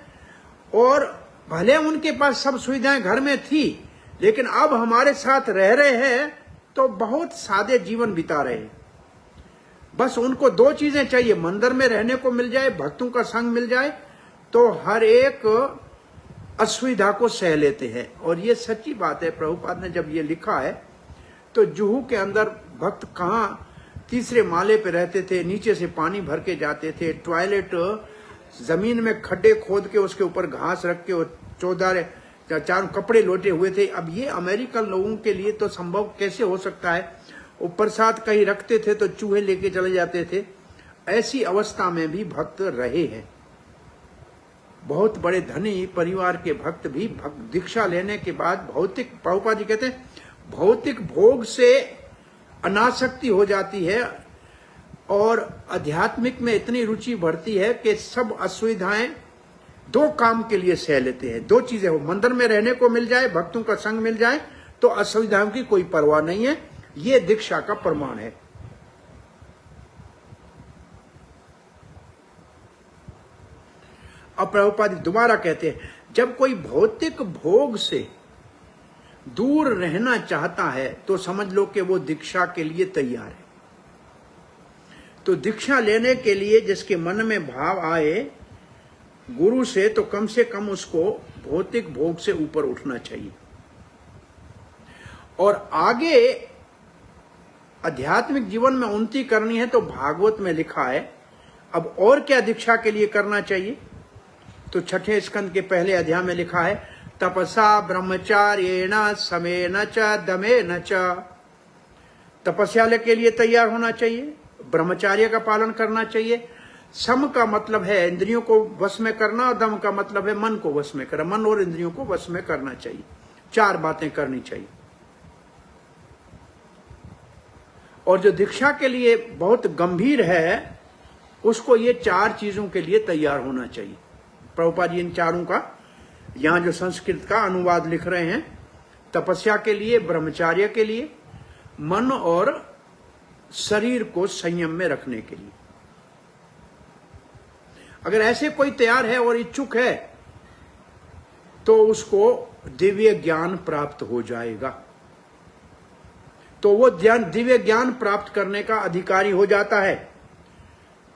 और भले उनके पास सब सुविधाएं घर में थी, लेकिन अब हमारे साथ रह रहे हैं तो बहुत सादे जीवन बिता रहे हैं। बस उनको दो चीजें चाहिए, मंदिर में रहने को मिल जाए, भक्तों का संग मिल जाए, तो हर एक असुविधा को सह लेते हैं। और ये सच्ची बात है। प्रभुपाद ने जब ये लिखा है तो जुहू के अंदर भक्त कहाँ तीसरे माले पे रहते थे, नीचे से पानी भर के जाते थे, टॉयलेट जमीन में खड्डे खोद के उसके ऊपर घास रख के और 14 चार कपड़े लोटे हुए थे। अब ये अमेरिकन लोगों के लिए तो संभव कैसे हो सकता है? वो प्रसाद कहीं रखते थे तो चूहे लेके चले जाते थे। ऐसी अवस्था में भी भक्त रहे हैं। बहुत बड़े धनी परिवार के भक्त भी दीक्षा लेने के बाद भौतिक, प्रभुपाद जी कहते हैं, भौतिक भोग से अनासक्ति हो जाती है और आध्यात्मिक में इतनी रुचि बढ़ती है कि सब असुविधाएं दो काम के लिए सह लेते हैं। दो चीजें हो, मंदिर में रहने को मिल जाए, भक्तों का संग मिल जाए, तो असुविधाओं की कोई परवाह नहीं है। ये दीक्षा का प्रमाण है। अब प्रभुपाद दोबारा कहते हैं, जब कोई भौतिक भोग से दूर रहना चाहता है तो समझ लो कि वो दीक्षा के लिए तैयार है। तो दीक्षा लेने के लिए जिसके मन में भाव आए गुरु से, तो कम से कम उसको भौतिक भोग से ऊपर उठना चाहिए। और आगे आध्यात्मिक जीवन में उन्नति करनी है तो भागवत में लिखा है। अब और क्या दीक्षा के लिए करना चाहिए? तो छठे स्कंद के पहले अध्याय में लिखा है, तपसा ब्रह्मचार्येण समेन च दमेन च। तपस्या के लिए तैयार होना चाहिए, ब्रह्मचार्य का पालन करना चाहिए। सम का मतलब है इंद्रियों को वश में करना, और दम का मतलब है मन को वश में करना। मन और इंद्रियों को वश में करना चाहिए। चार बातें करनी चाहिए। और जो दीक्षा के लिए बहुत गंभीर है उसको ये चार चीजों के लिए तैयार होना चाहिए। प्रभुपाद जी इन चारों का यहां जो संस्कृत का अनुवाद लिख रहे हैं, तपस्या के लिए, ब्रह्मचार्य के लिए, मन और शरीर को संयम में रखने के लिए। अगर ऐसे कोई तैयार है और इच्छुक है तो उसको दिव्य ज्ञान प्राप्त हो जाएगा। तो वो दिव्य ज्ञान प्राप्त करने का अधिकारी हो जाता है,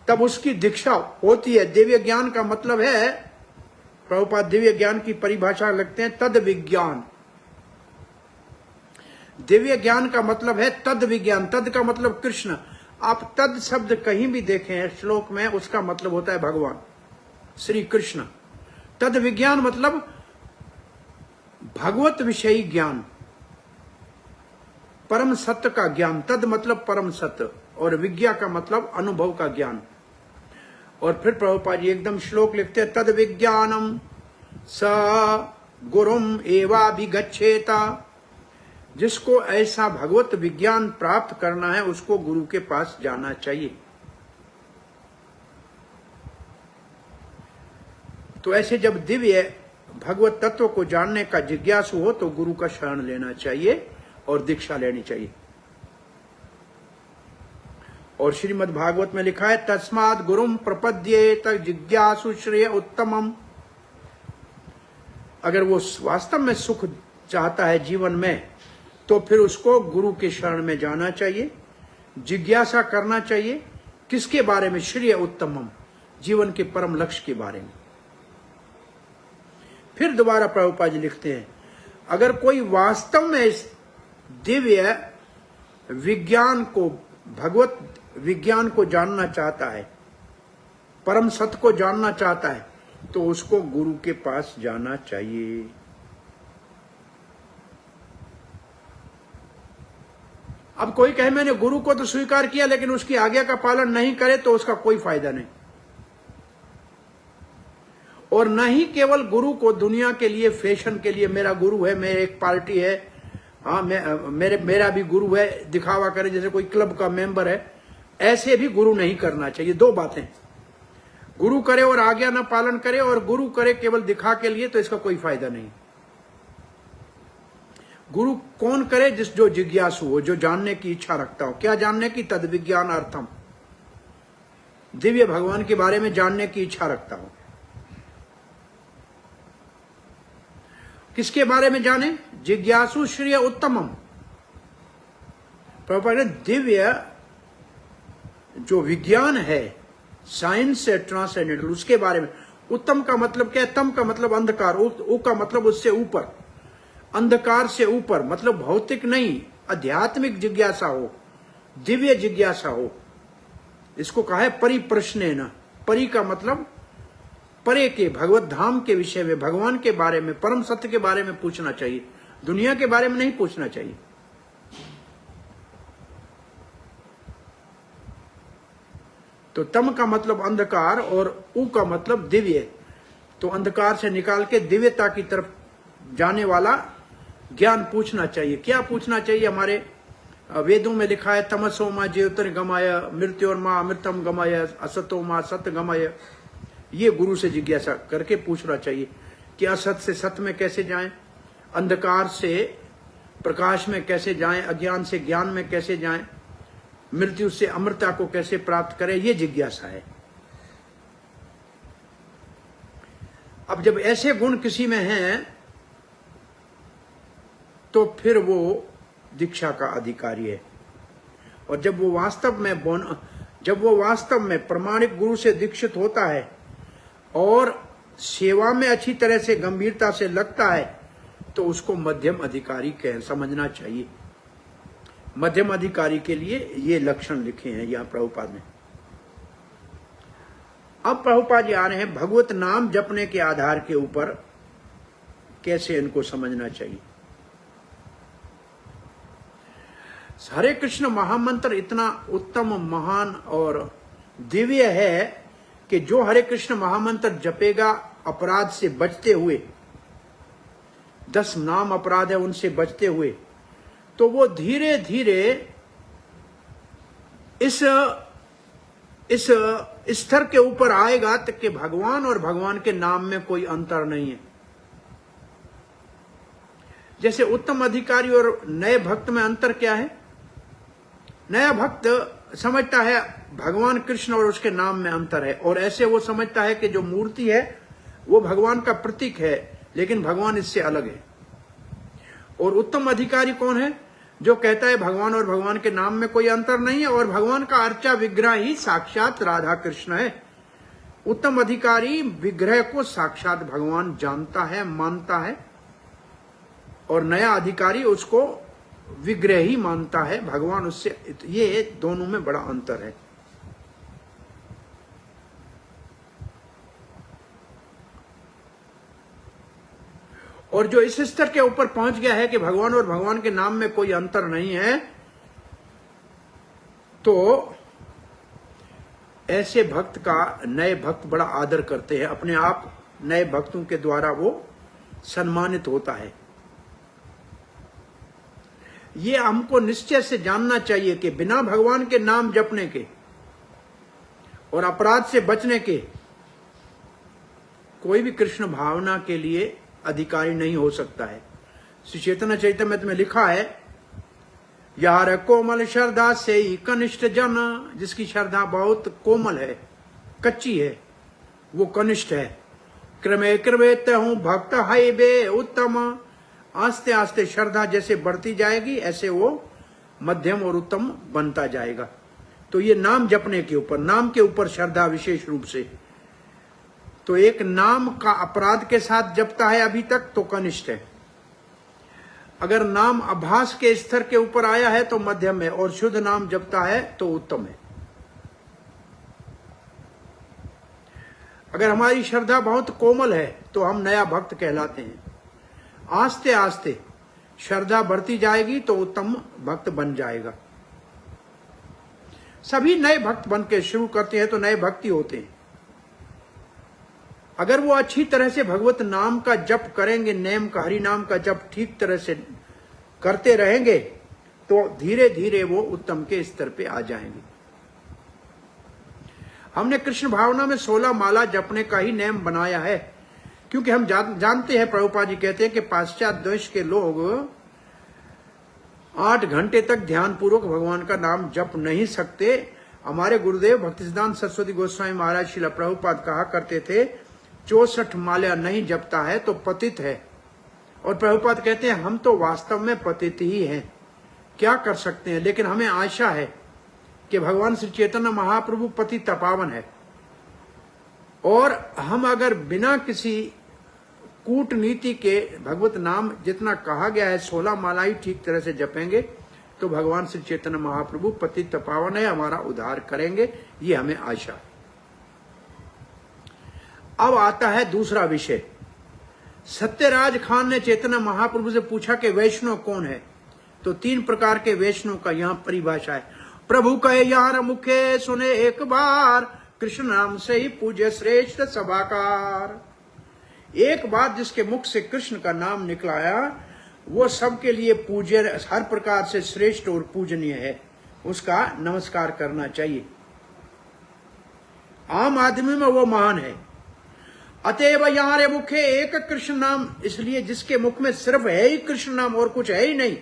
तब उसकी दीक्षा होती है। दिव्य ज्ञान का मतलब है, प्रभुपाद दिव्य ज्ञान की परिभाषा लगते हैं, तद विज्ञान। दिव्य ज्ञान का मतलब है तद विज्ञान। तद का मतलब कृष्ण। आप तद शब्द कहीं भी देखें श्लोक में, उसका मतलब होता है भगवान श्री कृष्ण। तद विज्ञान मतलब भगवत विषयी ज्ञान, परम सत्य का ज्ञान। तद मतलब परम सत्य, और विज्ञा का मतलब अनुभव का ज्ञान। और फिर प्रभुपाद जी एकदम श्लोक लिखते हैं, तद विज्ञानम स गुरुम एवाभिगच्छेता। जिसको ऐसा भगवत विज्ञान प्राप्त करना है उसको गुरु के पास जाना चाहिए। तो ऐसे जब दिव्य भगवत तत्व को जानने का जिज्ञासु हो तो गुरु का शरण लेना चाहिए और दीक्षा लेनी चाहिए। और श्रीमद् भागवत में लिखा है, तस्मात् गुरुम प्रपद्येत जिज्ञासु श्रेय उत्तमम। अगर वो वास्तव में सुख चाहता है जीवन में तो फिर उसको गुरु के शरण में जाना चाहिए, जिज्ञासा करना चाहिए। किसके बारे में? श्रेय उत्तमम, जीवन के परम लक्ष्य के बारे में। फिर दोबारा प्रभुपाद जी लिखते हैं, अगर कोई वास्तव में इस दिव्य विज्ञान को, भगवत विज्ञान को जानना चाहता है, परम सत्य को जानना चाहता है, तो उसको गुरु के पास जाना चाहिए। अब कोई कहे मैंने गुरु को तो स्वीकार किया लेकिन उसकी आज्ञा का पालन नहीं करे तो उसका कोई फायदा नहीं। और न ही केवल गुरु को दुनिया के लिए, फैशन के लिए मेरा गुरु है, मेरे एक पार्टी है, हाँ मेरा भी गुरु है, दिखावा करे जैसे कोई क्लब का मेंबर है, ऐसे भी गुरु नहीं करना चाहिए। दो बातें, गुरु करे और आज्ञा न पालन करे, और गुरु करे केवल दिखा के लिए, तो इसका कोई फायदा नहीं। गुरु कौन करे? जो जिज्ञासु हो, जो जानने की इच्छा रखता हो। क्या जानने की? तद विज्ञान अर्थम, दिव्य भगवान के बारे में जानने की इच्छा रखता हो। किसके बारे में जाने? जिज्ञासु श्रेय उत्तमम। प्रभुपाद दिव्य जो विज्ञान है, साइंस है ट्रांसेंडेंटल, उसके बारे में। उत्तम का मतलब क्या है? तम का मतलब अंधकार, उ का मतलब उससे ऊपर, अंधकार से ऊपर, मतलब भौतिक नहीं, आध्यात्मिक जिज्ञासा हो, दिव्य जिज्ञासा हो। इसको कहा है परिप्रश्नेन। परि का मतलब परे के, भगवत धाम के विषय में, भगवान के बारे में, परम सत्य के बारे में पूछना चाहिए, दुनिया के बारे में नहीं पूछना चाहिए। तो तम का मतलब अंधकार और उ का मतलब दिव्य। तो अंधकार से निकाल के दिव्यता की तरफ जाने वाला ज्ञान पूछना चाहिए। क्या पूछना चाहिए? हमारे वेदों में लिखा है, तमसो मां ज्योतिर्गमय मृत्योर्मा अमृतम गमय असतो मां सत्य गमय। ये गुरु से जिज्ञासा करके पूछना चाहिए कि असत से सत्य में कैसे जाएं, अंधकार से प्रकाश में कैसे जाएं, अज्ञान से ज्ञान में कैसे जाएं, मृत्यु से अमरता को कैसे प्राप्त करें। ये जिज्ञासा है। अब जब ऐसे गुण किसी में हैं तो फिर वो दीक्षा का अधिकारी है। और जब वो वास्तव में प्रमाणिक गुरु से दीक्षित होता है और सेवा में अच्छी तरह से गंभीरता से लगता है तो उसको मध्यम अधिकारी समझना चाहिए। मध्यम अधिकारी के लिए ये लक्षण लिखे हैं यहां प्रभुपाद ने। अब प्रभुपाद जी आ रहे हैं भगवत नाम जपने के आधार के ऊपर कैसे इनको समझना चाहिए। हरे कृष्ण महामंत्र इतना उत्तम, महान और दिव्य है कि जो हरे कृष्ण महामंत्र जपेगा अपराध से बचते हुए, 10 नाम अपराध है उनसे बचते हुए, तो वो धीरे धीरे इस स्तर के ऊपर आएगा तक कि भगवान और भगवान के नाम में कोई अंतर नहीं है। जैसे उत्तम अधिकारी और नए भक्त में अंतर क्या है? नया भक्त समझता है भगवान कृष्ण और उसके नाम में अंतर है, और ऐसे वो समझता है कि जो मूर्ति है वो भगवान का प्रतीक है, लेकिन भगवान इससे अलग है। और उत्तम अधिकारी कौन है? जो कहता है भगवान और भगवान के नाम में कोई अंतर नहीं है, और भगवान का अर्चा विग्रह ही साक्षात राधा कृष्ण है। उत्तम अधिकारी विग्रह को साक्षात भगवान जानता है, मानता है, और नया अधिकारी उसको विग्रही मानता है, भगवान उससे, ये दोनों में बड़ा अंतर है। और जो इस स्तर के ऊपर पहुंच गया है कि भगवान और भगवान के नाम में कोई अंतर नहीं है, तो ऐसे भक्त का नए भक्त बड़ा आदर करते हैं, अपने आप नए भक्तों के द्वारा वो सम्मानित होता है। ये हमको निश्चय से जानना चाहिए कि बिना भगवान के नाम जपने के और अपराध से बचने के कोई भी कृष्ण भावना के लिए अधिकारी नहीं हो सकता है। श्री चैतन्य चैतन्य में लिखा है, यार कोमल श्रद्धा से ही कनिष्ठ जन, जिसकी श्रद्धा बहुत कोमल है, कच्ची है, वो कनिष्ठ है। क्रमे क्रमे हूं भक्त है बे उत्तम, आस्ते आस्ते श्रद्धा जैसे बढ़ती जाएगी ऐसे वो मध्यम और उत्तम बनता जाएगा। तो ये नाम जपने के ऊपर, नाम के ऊपर श्रद्धा विशेष रूप से, तो एक नाम का अपराध के साथ जपता है अभी तक तो कनिष्ठ है, अगर नाम आभास के स्तर के ऊपर आया है तो मध्यम है, और शुद्ध नाम जपता है तो उत्तम है। अगर हमारी श्रद्धा बहुत कोमल है तो हम नया भक्त कहलाते हैं। आस्ते आस्ते श्रद्धा बढ़ती जाएगी तो उत्तम भक्त बन जाएगा। सभी नए भक्त बन के शुरू करते हैं तो नए भक्ति होते हैं। अगर वो अच्छी तरह से भगवत नाम का जप करेंगे, नेम का, हरि नाम का जप ठीक तरह से करते रहेंगे तो धीरे धीरे वो उत्तम के स्तर पे आ जाएंगे। हमने कृष्ण भावना में 16 माला जपने का ही नेम बनाया है, क्योंकि हम जानते हैं, प्रभुपाद जी कहते हैं कि पाश्चात्य देश के लोग 8 घंटे तक ध्यान पूर्वक भगवान का नाम जप नहीं सकते। हमारे गुरुदेव भक्तिसिद्धांत सरस्वती गोस्वामी महाराज श्रील प्रभुपाद कहा करते थे, 64 माला नहीं जपता है तो पतित है। और प्रभुपाद कहते हैं हम तो वास्तव में पतित ही हैं, क्या कर सकते हैं, लेकिन हमें आशा है कि भगवान श्री चैतन्य महाप्रभु पतित पावन है, और हम अगर बिना किसी कूटनीति के भगवत नाम जितना कहा गया है 16 माला ही ठीक तरह से जपेंगे तो भगवान श्री चैतन्य महाप्रभु पतित पावन है, हमारा उद्धार करेंगे, ये हमें आशा। अब आता है दूसरा विषय। सत्यराज खान ने चैतन्य महाप्रभु से पूछा कि वैष्णव कौन है, तो 3 प्रकार के वैष्णव का यहां परिभाषा है। प्रभु कहे यार मुखे सुने एक बार, कृष्ण नाम से ही पूजे श्रेष्ठ सभाकार। एक बार जिसके मुख से कृष्ण का नाम निकलाया वो सबके लिए पूज्य, हर प्रकार से श्रेष्ठ और पूजनीय है, उसका नमस्कार करना चाहिए। आम आदमी में वो महान है। अतएव यारे मुखे एक कृष्ण नाम, इसलिए जिसके मुख में सिर्फ है ही कृष्ण नाम और कुछ है ही नहीं,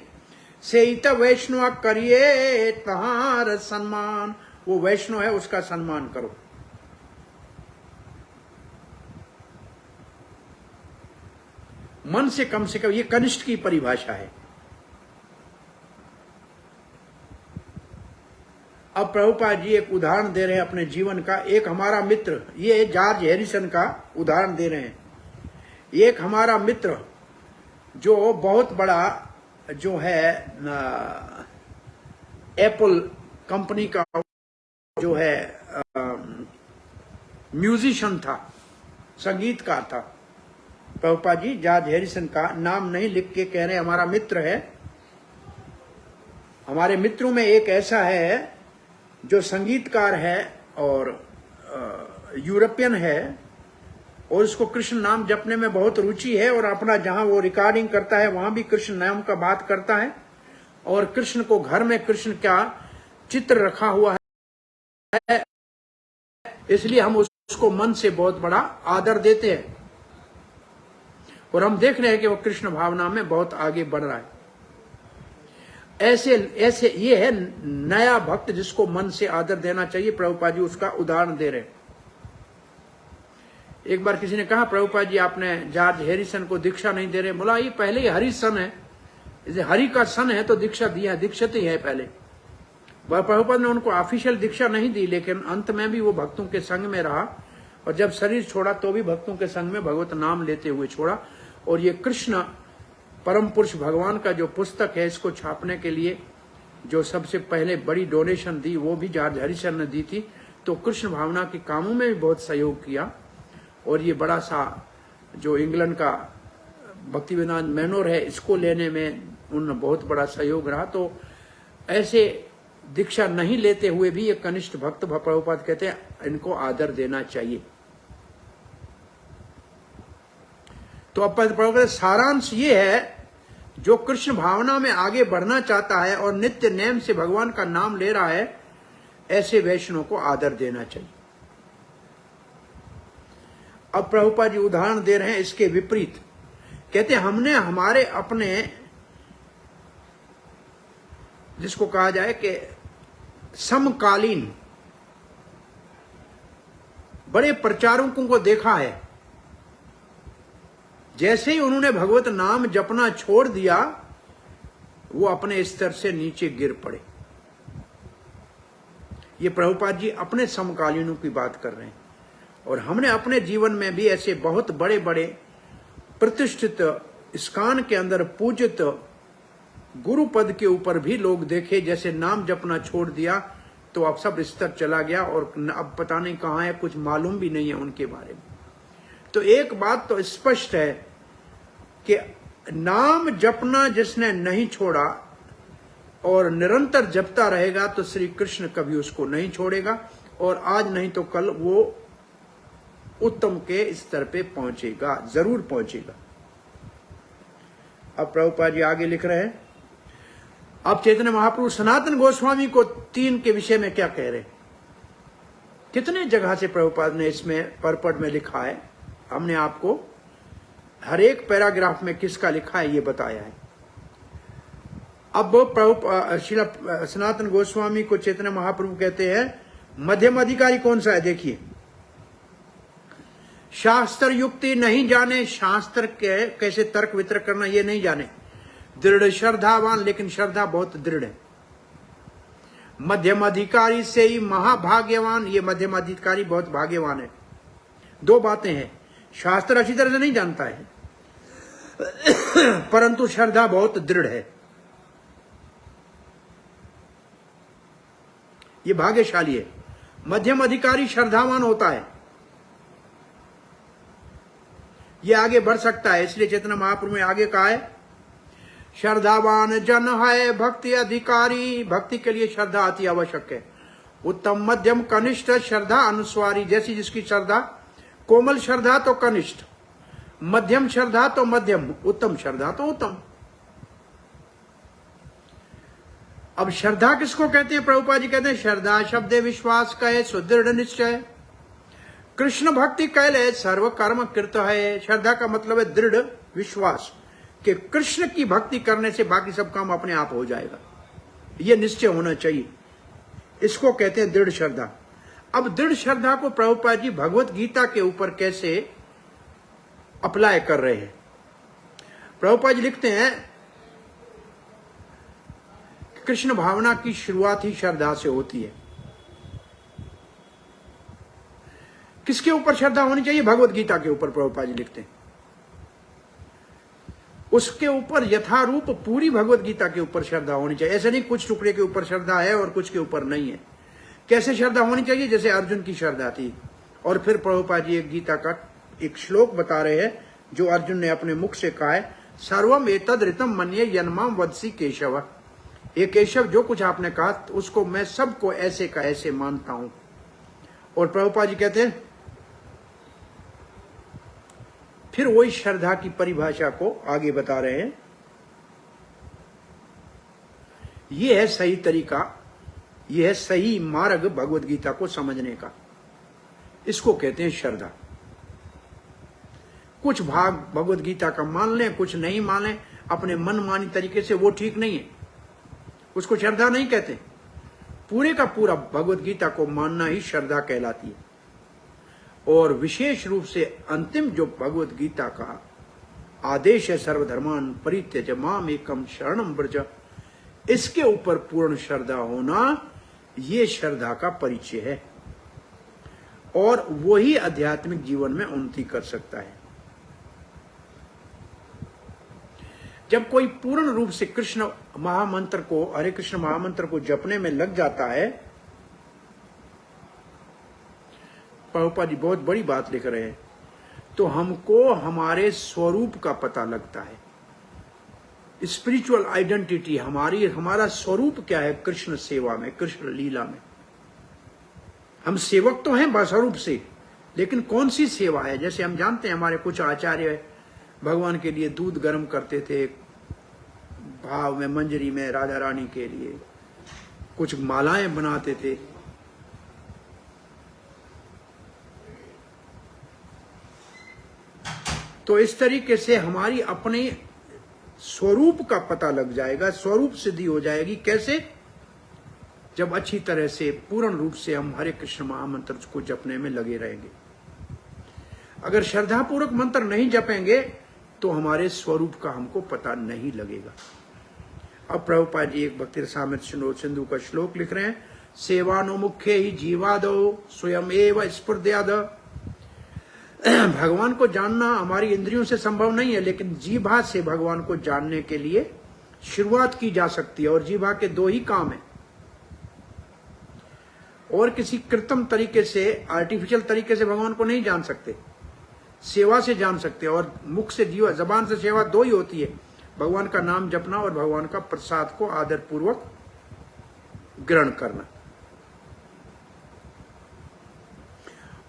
से वैष्णव करिए तहार सम्मान, वो वैष्णव है उसका सम्मान करो। मन से कम, ये कनिष्ठ की परिभाषा है। अब प्रभुपाद जी एक उदाहरण दे रहे हैं अपने जीवन का। एक हमारा मित्र, ये जॉर्ज हैरिसन का उदाहरण दे रहे हैं। एक हमारा मित्र जो बहुत बड़ा जो है एप्पल कंपनी का जो है म्यूजिशियन था, संगीतकार था। प्रभुपाद जी जॉर्ज हैरिसन का नाम नहीं लिख के कह रहे हमारा मित्र है। हमारे मित्रों में एक ऐसा है जो संगीतकार है और यूरोपियन है, और उसको कृष्ण नाम जपने में बहुत रुचि है, और अपना जहां वो रिकॉर्डिंग करता है वहां भी कृष्ण नाम का बात करता है, और कृष्ण को घर में कृष्ण का चित्र रखा हुआ है, इसलिए हम उसको मन से बहुत बड़ा आदर देते हैं, और हम देख रहे हैं कि वो कृष्ण भावना में बहुत आगे बढ़ रहा है। ऐसे ये है नया भक्त जिसको मन से आदर देना चाहिए। प्रभुपाद जी उसका उदाहरण दे रहे हैं। एक बार किसी ने कहा, प्रभुपाद जी आपने जॉर्ज हैरिसन को दीक्षा नहीं दे रहे। बोला ये पहले ही हरि सन है, इसे हरि का सन है तो दीक्षा दिया, दीक्षित ही है पहले। प्रभुपाद ने उनको ऑफिशियल दीक्षा नहीं दी, लेकिन अंत में भी वो भक्तों के संग में रहा, और जब शरीर छोड़ा तो भी भक्तों के संग में भगवत नाम लेते हुए छोड़ा। और ये कृष्ण परम पुरुष भगवान का जो पुस्तक है, इसको छापने के लिए जो सबसे पहले बड़ी डोनेशन दी वो भी जॉर्ज हरिसन ने दी थी। तो कृष्ण भावना के कामों में भी बहुत सहयोग किया। और ये बड़ा सा जो इंग्लैंड का भक्तिवेदांत मैनोर है, इसको लेने में उनका बहुत बड़ा सहयोग रहा। तो ऐसे दीक्षा नहीं लेते हुए भी ये कनिष्ठ भक्त प्रभुपाद कहते हैं इनको आदर देना चाहिए। तो अब प्रभुपाद सारांश ये है, जो कृष्ण भावना में आगे बढ़ना चाहता है और नित्य नेम से भगवान का नाम ले रहा है, ऐसे वैष्णव को आदर देना चाहिए। अब प्रभुपाद जी उदाहरण दे रहे हैं इसके विपरीत। कहते हैं हमने हमारे अपने, जिसको कहा जाए कि समकालीन बड़े प्रचारकों को देखा है, जैसे ही उन्होंने भगवत नाम जपना छोड़ दिया, वो अपने स्तर से नीचे गिर पड़े। ये प्रभुपाद जी अपने समकालीनों की बात कर रहे हैं। और हमने अपने जीवन में भी ऐसे बहुत बड़े बड़े प्रतिष्ठित इस्कॉन के अंदर पूजित गुरु पद के ऊपर भी लोग देखे, जैसे नाम जपना छोड़ दिया तो अब सब स्तर चला गया और अब पता नहीं कहाँ है, कुछ मालूम भी नहीं है उनके बारे में। तो एक बात तो स्पष्ट है कि नाम जपना जिसने नहीं छोड़ा और निरंतर जपता रहेगा तो श्री कृष्ण कभी उसको नहीं छोड़ेगा, और आज नहीं तो कल वो उत्तम के स्तर पे पहुंचेगा, जरूर पहुंचेगा। अब प्रभुपाद जी आगे लिख रहे हैं, अब चैतन्य महाप्रभु सनातन गोस्वामी को 3 के विषय में क्या कह रहे हैं। कितने जगह से प्रभुपाद ने इसमें परपट में लिखा है, हमने आपको हर एक पैराग्राफ में किसका लिखा है ये बताया है। अब प्रभु श्रील सनातन गोस्वामी को चैतन्य महाप्रभु कहते हैं मध्यम अधिकारी कौन सा है, देखिए। शास्त्र युक्ति नहीं जाने, शास्त्र के कैसे तर्क वितर्क करना ये नहीं जाने, दृढ़ श्रद्धावान, लेकिन श्रद्धा बहुत दृढ़ है। मध्यम अधिकारी से ही महाभाग्यवान, ये मध्यम अधिकारी बहुत भाग्यवान है। 2 बातें हैं, शास्त्र अच्छी तरह से नहीं जानता है परंतु श्रद्धा बहुत दृढ़ है, ये भाग्यशाली है। मध्यम अधिकारी श्रद्धावान होता है, ये आगे बढ़ सकता है। इसलिए चैतन्य महाप्रभु में आगे कहा है श्रद्धावान जन है भक्ति अधिकारी, भक्ति के लिए श्रद्धा अति आवश्यक है। उत्तम मध्यम कनिष्ठ श्रद्धा अनुस्वारी, जैसी जिसकी श्रद्धा, कोमल श्रद्धा तो कनिष्ठ, मध्यम श्रद्धा तो मध्यम, उत्तम श्रद्धा तो उत्तम। अब श्रद्धा किसको कहते हैं, प्रभुपाद जी कहते हैं श्रद्धा शब्द विश्वास कहे सुदृढ़ निश्चय, कृष्ण भक्ति कहले सर्व कर्म कृत है। श्रद्धा का मतलब है दृढ़ विश्वास कि कृष्ण की भक्ति करने से बाकी सब काम अपने आप हो जाएगा, यह निश्चय होना चाहिए, इसको कहते हैं दृढ़ श्रद्धा। अब दृढ़ श्रद्धा को प्रभुपाद जी भगवत गीता के ऊपर कैसे अप्लाई कर रहे हैं। प्रभुपाद जी लिखते हैं कृष्ण भावना की शुरुआत ही श्रद्धा से होती है। किसके ऊपर श्रद्धा होनी चाहिए, भगवत गीता के ऊपर प्रभुपाद जी लिखते हैं। उसके ऊपर यथारूप पूरी भगवत गीता के ऊपर श्रद्धा होनी चाहिए, ऐसे नहीं कुछ टुकड़े के ऊपर श्रद्धा है और कुछ के ऊपर नहीं है। कैसे श्रद्धा होनी चाहिए, जैसे अर्जुन की श्रद्धा थी। और फिर प्रभुपाद जी एक गीता का एक श्लोक बता रहे हैं जो अर्जुन ने अपने मुख से कहा है, सर्वम एतद ऋतम मन्ये यन्माम वदसी केशव। ये केशव जो कुछ आपने कहा उसको मैं सबको ऐसे का ऐसे मानता हूं। और प्रभुपाद जी कहते हैं फिर वही श्रद्धा की परिभाषा को आगे बता रहे हैं, यह है सही तरीका, यह है सही मार्ग भगवत गीता को समझने का, इसको कहते हैं श्रद्धा। कुछ भाग भगवत गीता का मान लें, कुछ नहीं मान लें अपने मनमानी तरीके से, वो ठीक नहीं है, उसको श्रद्धा नहीं कहते। पूरे का पूरा भगवत गीता को मानना ही श्रद्धा कहलाती है। और विशेष रूप से अंतिम जो भगवत गीता का आदेश है, सर्वधर्मान परित्यज माम एकम शरणम व्रज, इसके ऊपर पूर्ण श्रद्धा होना, ये श्रद्धा का परिचय है और वही आध्यात्मिक जीवन में उन्नति कर सकता है। जब कोई पूर्ण रूप से कृष्ण महामंत्र को, हरे कृष्ण महामंत्र को जपने में लग जाता है, प्रभुपाद जी बहुत बड़ी बात लिख रहे हैं, तो हमको हमारे स्वरूप का पता लगता है। स्पिरिचुअल आइडेंटिटी, हमारा स्वरूप क्या है कृष्ण सेवा में, कृष्ण लीला में। हम सेवक तो हैं स्वरूप से, लेकिन कौन सी सेवा है? जैसे हम जानते हैं हमारे कुछ आचार्य भगवान के लिए दूध गर्म करते थे भाव में, मंजरी में राधा रानी के लिए, कुछ मालाएं बनाते थे। तो इस तरीके से हमारी अपने स्वरूप का पता लग जाएगा, स्वरूप सिद्धि हो जाएगी। कैसे? जब अच्छी तरह से पूर्ण रूप से हम हरे कृष्ण महामंत्र को जपने में लगे रहेंगे। अगर श्रद्धापूर्वक मंत्र नहीं जपेंगे तो हमारे स्वरूप का हमको पता नहीं लगेगा। अब प्रभुपाद जी एक भक्ति रसामृत सिंधु का श्लोक लिख रहे हैं, सेवानुमुख्य ही जीवादो स्वयं एव स्फुर्द्याद। भगवान को जानना हमारी इंद्रियों से संभव नहीं है, लेकिन जीभा से भगवान को जानने के लिए शुरुआत की जा सकती है। और जीभा के दो ही काम है, और किसी कृत्रिम तरीके से, आर्टिफिशियल तरीके से भगवान को नहीं जान सकते। सेवा से जान सकते हैं, और मुख से, जीवा जबान से सेवा दो ही होती है, भगवान का नाम जपना और भगवान का प्रसाद को आदर पूर्वक ग्रहण करना।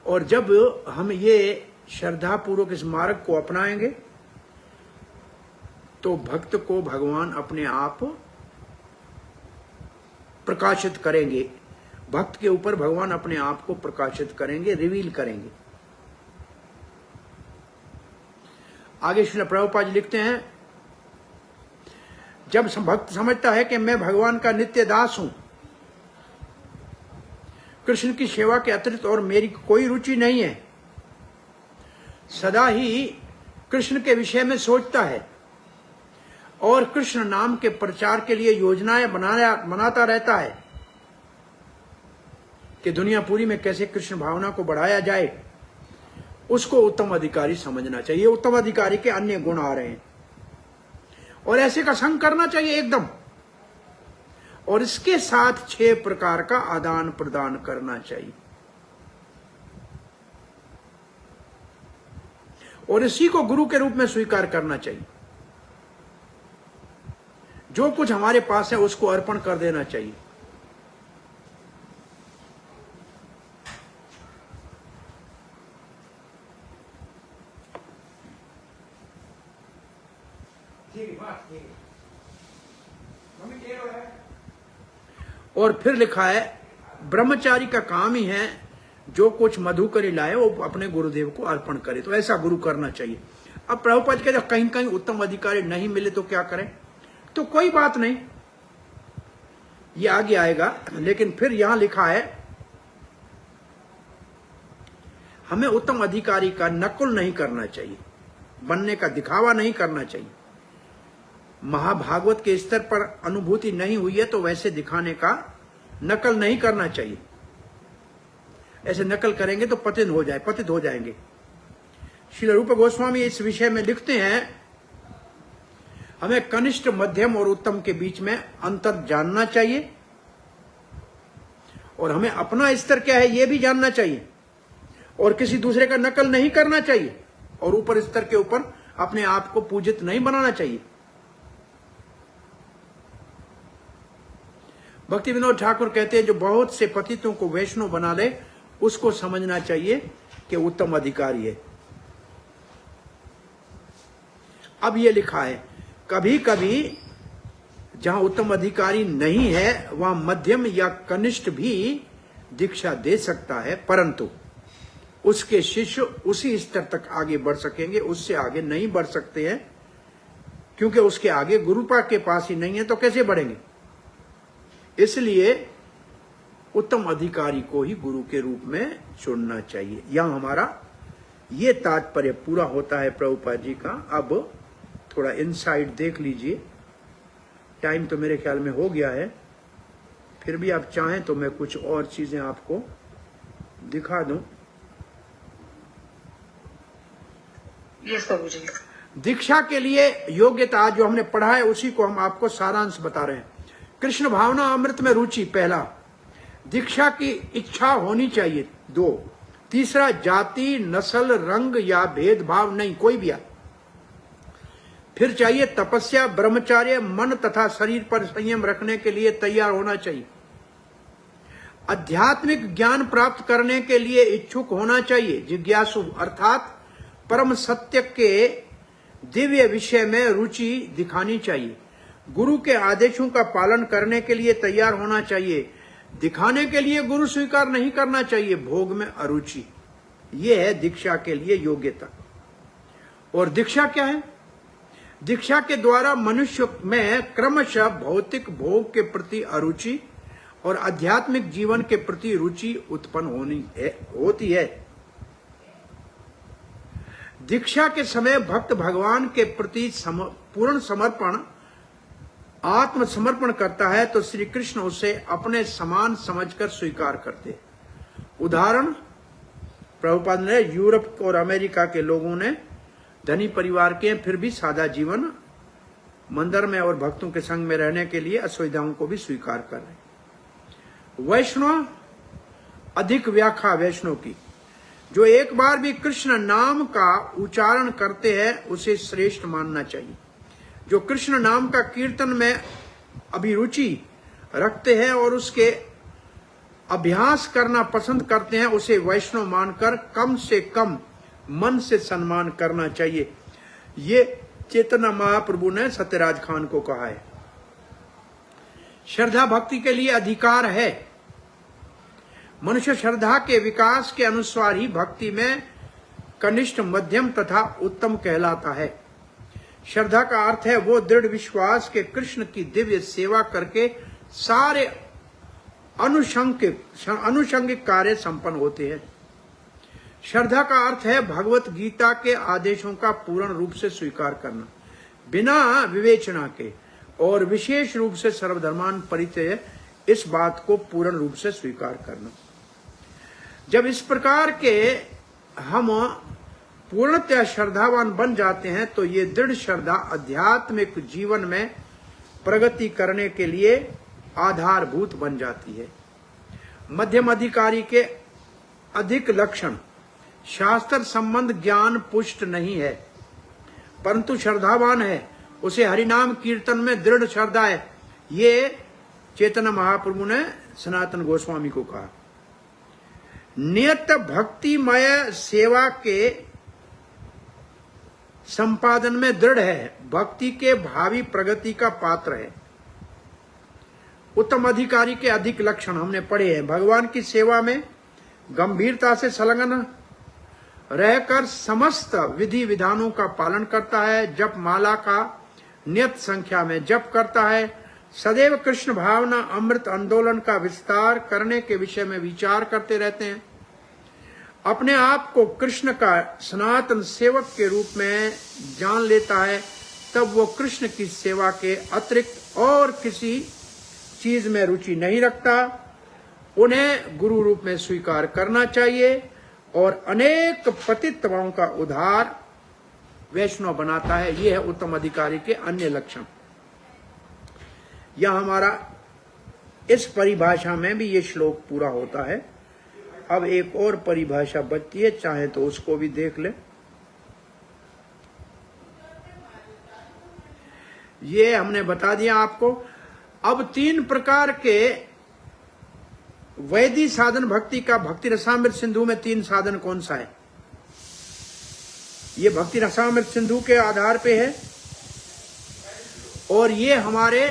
और जब हम ये श्रद्धा पूर्वक इस मार्ग को अपनाएंगे तो भक्त को भगवान अपने आप प्रकाशित करेंगे। भक्त के ऊपर भगवान अपने आप को प्रकाशित करेंगे, रिवील करेंगे। आगे श्रील प्रभुपाद जी लिखते हैं, जब भक्त समझता है कि मैं भगवान का नित्य दास हूं, कृष्ण की सेवा के अतिरिक्त और मेरी कोई रुचि नहीं है, सदा ही कृष्ण के विषय में सोचता है और कृष्ण नाम के प्रचार के लिए योजनाएं बनाता रहता है कि दुनिया पूरी में कैसे कृष्ण भावना को बढ़ाया जाए, उसको उत्तम अधिकारी समझना चाहिए। उत्तम अधिकारी के अन्य गुण आ रहे हैं, और ऐसे का संग करना चाहिए एकदम, और इसके साथ 6 प्रकार का आदान प्रदान करना चाहिए, और इसी को गुरु के रूप में स्वीकार करना चाहिए। जो कुछ हमारे पास है उसको अर्पण कर देना चाहिए। और फिर लिखा है, ब्रह्मचारी का काम ही है जो कुछ मधुकरी लाए वो अपने गुरुदेव को अर्पण करे। तो ऐसा गुरु करना चाहिए। अब प्रभुपाद कहते कहीं कहीं उत्तम अधिकारी नहीं मिले तो क्या करें? तो कोई बात नहीं, ये आगे आएगा। लेकिन फिर यहां लिखा है, हमें उत्तम अधिकारी का नकुल नहीं करना चाहिए, बनने का दिखावा नहीं करना चाहिए। महाभागवत के स्तर पर अनुभूति नहीं हुई है तो वैसे दिखाने का नकल नहीं करना चाहिए। ऐसे नकल करेंगे तो पतित हो जाएंगे। श्रील रूप गोस्वामी इस विषय में लिखते हैं, हमें कनिष्ठ, मध्यम और उत्तम के बीच में अंतर जानना चाहिए, और हमें अपना स्तर क्या है ये भी जानना चाहिए, और किसी दूसरे का नकल नहीं करना चाहिए, और ऊपर स्तर के ऊपर अपने आप को पूजित नहीं बनाना चाहिए। भक्ति विनोद ठाकुर कहते हैं, जो बहुत से पतितों को वैष्णव बना ले उसको समझना चाहिए कि उत्तम अधिकारी है। अब ये लिखा है, कभी कभी जहां उत्तम अधिकारी नहीं है वहां मध्यम या कनिष्ठ भी दीक्षा दे सकता है, परंतु उसके शिष्य उसी स्तर तक आगे बढ़ सकेंगे, उससे आगे नहीं बढ़ सकते हैं, क्योंकि उसके आगे गुरुपा के पास ही नहीं है तो कैसे बढ़ेंगे। इसलिए उत्तम अधिकारी को ही गुरु के रूप में चुनना चाहिए। यहां हमारा ये तात्पर्य पूरा होता है प्रभुपाद जी का। अब थोड़ा इनसाइड देख लीजिए, टाइम तो मेरे ख्याल में हो गया है, फिर भी आप चाहें तो मैं कुछ और चीजें आपको दिखा दूं। यस प्रभु जी। दीक्षा के लिए योग्यता जो हमने पढ़ा है उसी को हम आपको सारांश बता रहे हैं। कृष्ण भावना अमृत में रुचि, पहला। दीक्षा की इच्छा होनी चाहिए, 2। तीसरा, जाति, नस्ल, रंग या भेदभाव नहीं, कोई भी आ। फिर चाहिए तपस्या, ब्रह्मचर्य, मन तथा शरीर पर संयम रखने के लिए तैयार होना चाहिए। आध्यात्मिक ज्ञान प्राप्त करने के लिए इच्छुक होना चाहिए, जिज्ञासु, अर्थात परम सत्य के दिव्य विषय में रुचि दिखानी चाहिए। गुरु के आदेशों का पालन करने के लिए तैयार होना चाहिए। दिखाने के लिए गुरु स्वीकार नहीं करना चाहिए, भोग में अरुचि। यह है दीक्षा के लिए योग्यता। और दीक्षा क्या है? दीक्षा के द्वारा मनुष्य में क्रमशः भौतिक भोग के प्रति अरुचि और आध्यात्मिक जीवन के प्रति रुचि उत्पन्न होती है। दीक्षा के समय भक्त भगवान के प्रति पूर्ण समर्पण, आत्मसमर्पण करता है तो श्री कृष्ण उसे अपने समान समझकर स्वीकार करते हैं। उदाहरण, प्रभुपाद ने यूरोप और अमेरिका के लोगों ने धनी परिवार के फिर भी सादा जीवन, मंदिर में और भक्तों के संग में रहने के लिए असुविधाओं को भी स्वीकार कर रहे। वैष्णव, अधिक व्याख्या वैष्णव की, जो एक बार भी कृष्ण नाम का उच्चारण करते हैं उसे श्रेष्ठ मानना चाहिए। जो कृष्ण नाम का कीर्तन में अभिरुचि रखते हैं और उसके अभ्यास करना पसंद करते हैं उसे वैष्णव मानकर कम से कम मन से सम्मान करना चाहिए। ये चैतन्य महाप्रभु ने सत्यराज खान को कहा है। श्रद्धा भक्ति के लिए अधिकार है। मनुष्य श्रद्धा के विकास के अनुसार ही भक्ति में कनिष्ठ, मध्यम तथा उत्तम कहलाता है। श्रद्धा का अर्थ है वो दृढ़ विश्वास के कृष्ण की दिव्य सेवा करके सारे अनुषंगिक कार्य संपन्न होते हैं। श्रद्धा का अर्थ है भगवत गीता के आदेशों का पूर्ण रूप से स्वीकार करना, बिना विवेचना के, और विशेष रूप से सर्वधर्मान परित्यज्य, इस बात को पूर्ण रूप से स्वीकार करना। जब इस प्रकार के हम पूर्णतः श्रद्धावान बन जाते हैं तो ये दृढ़ श्रद्धा आध्यात्मिक जीवन में प्रगति करने के लिए आधारभूत बन जाती है। मध्यम अधिकारी के अधिक लक्षण, शास्त्र संबंध ज्ञान पुष्ट नहीं है परंतु श्रद्धावान है, उसे हरिनाम कीर्तन में दृढ़ श्रद्धा है। ये चैतन्य महाप्रभु ने सनातन गोस्वामी को कहा। नियत भक्तिमय सेवा के संपादन में दृढ़ है, भक्ति के भावी प्रगति का पात्र है। उत्तम अधिकारी के अधिक लक्षण हमने पढ़े हैं। भगवान की सेवा में गंभीरता से संलग्न रहकर समस्त विधि विधानों का पालन करता है, जप माला का नियत संख्या में जप करता है, सदैव कृष्ण भावना अमृत आंदोलन का विस्तार करने के विषय में विचार करते रहते हैं, अपने आप को कृष्ण का सनातन सेवक के रूप में जान लेता है, तब वो कृष्ण की सेवा के अतिरिक्त और किसी चीज में रुचि नहीं रखता। उन्हें गुरु रूप में स्वीकार करना चाहिए और अनेक पतितवाओं का उद्धार वैष्णव बनाता है। यह है उत्तम अधिकारी के अन्य लक्षण। यह हमारा इस परिभाषा में भी ये श्लोक पूरा होता है। अब एक और परिभाषा बचती है, चाहे तो उसको भी देख ले। ये हमने बता दिया आपको। अब 3 प्रकार के वैदिक साधन भक्ति का भक्ति रसामृत सिंधु में 3 साधन कौन सा है? ये भक्ति रसामृत सिंधु के आधार पे है और ये हमारे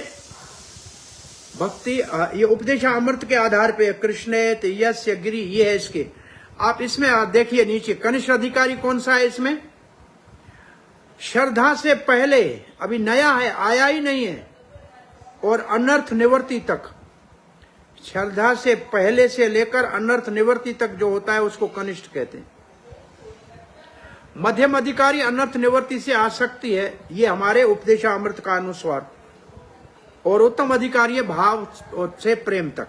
भक्ति ये उपदेशामृत के आधार पे कृष्णेत यस्य गिरि, ये है इसके। आप इसमें देखिए नीचे कनिष्ठ अधिकारी कौन सा है इसमें? श्रद्धा से पहले, अभी नया है, आया ही नहीं है, और अनर्थ निवृत्ति तक। श्रद्धा से पहले से लेकर अनर्थ निवृत्ति तक जो होता है उसको कनिष्ठ कहते हैं। मध्यम अधिकारी अनर्थ निवृत्ति से आसक्ति है, ये हमारे उपदेशामृत का अनुसार, और उत्तम अधिकारी भाव से प्रेम तक,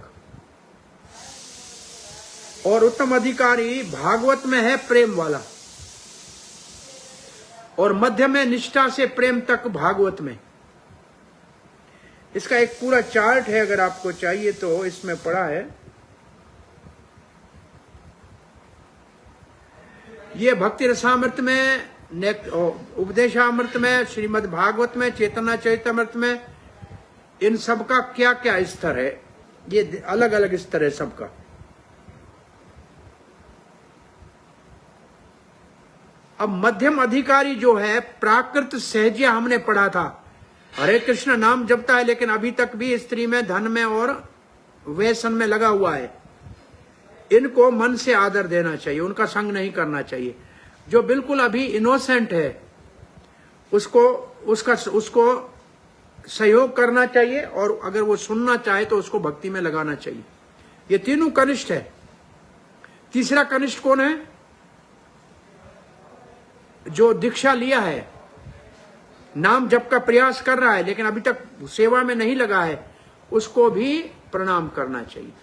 और उत्तम अधिकारी भागवत में है प्रेम वाला, और मध्य में निष्ठा से प्रेम तक भागवत में। इसका एक पूरा चार्ट है, अगर आपको चाहिए तो इसमें पड़ा है। ये भक्ति रसामृत में, उपदेशामृत में, श्रीमद् भागवत में, चेतना चरितामृत में, इन सब का क्या क्या स्तर है, ये अलग अलग स्तर है सबका। अब मध्यम अधिकारी जो है, प्राकृत सहजिया हमने पढ़ा था, हरे कृष्ण नाम जपता है लेकिन अभी तक भी स्त्री में, धन में और व्यसन में लगा हुआ है। इनको मन से आदर देना चाहिए, उनका संग नहीं करना चाहिए। जो बिल्कुल अभी इनोसेंट है उसको सहयोग करना चाहिए, और अगर वो सुनना चाहे तो उसको भक्ति में लगाना चाहिए। ये तीनों कनिष्ठ है। तीसरा कनिष्ठ कौन है? जो दीक्षा लिया है, नाम जप का प्रयास कर रहा है लेकिन अभी तक सेवा में नहीं लगा है, उसको भी प्रणाम करना चाहिए।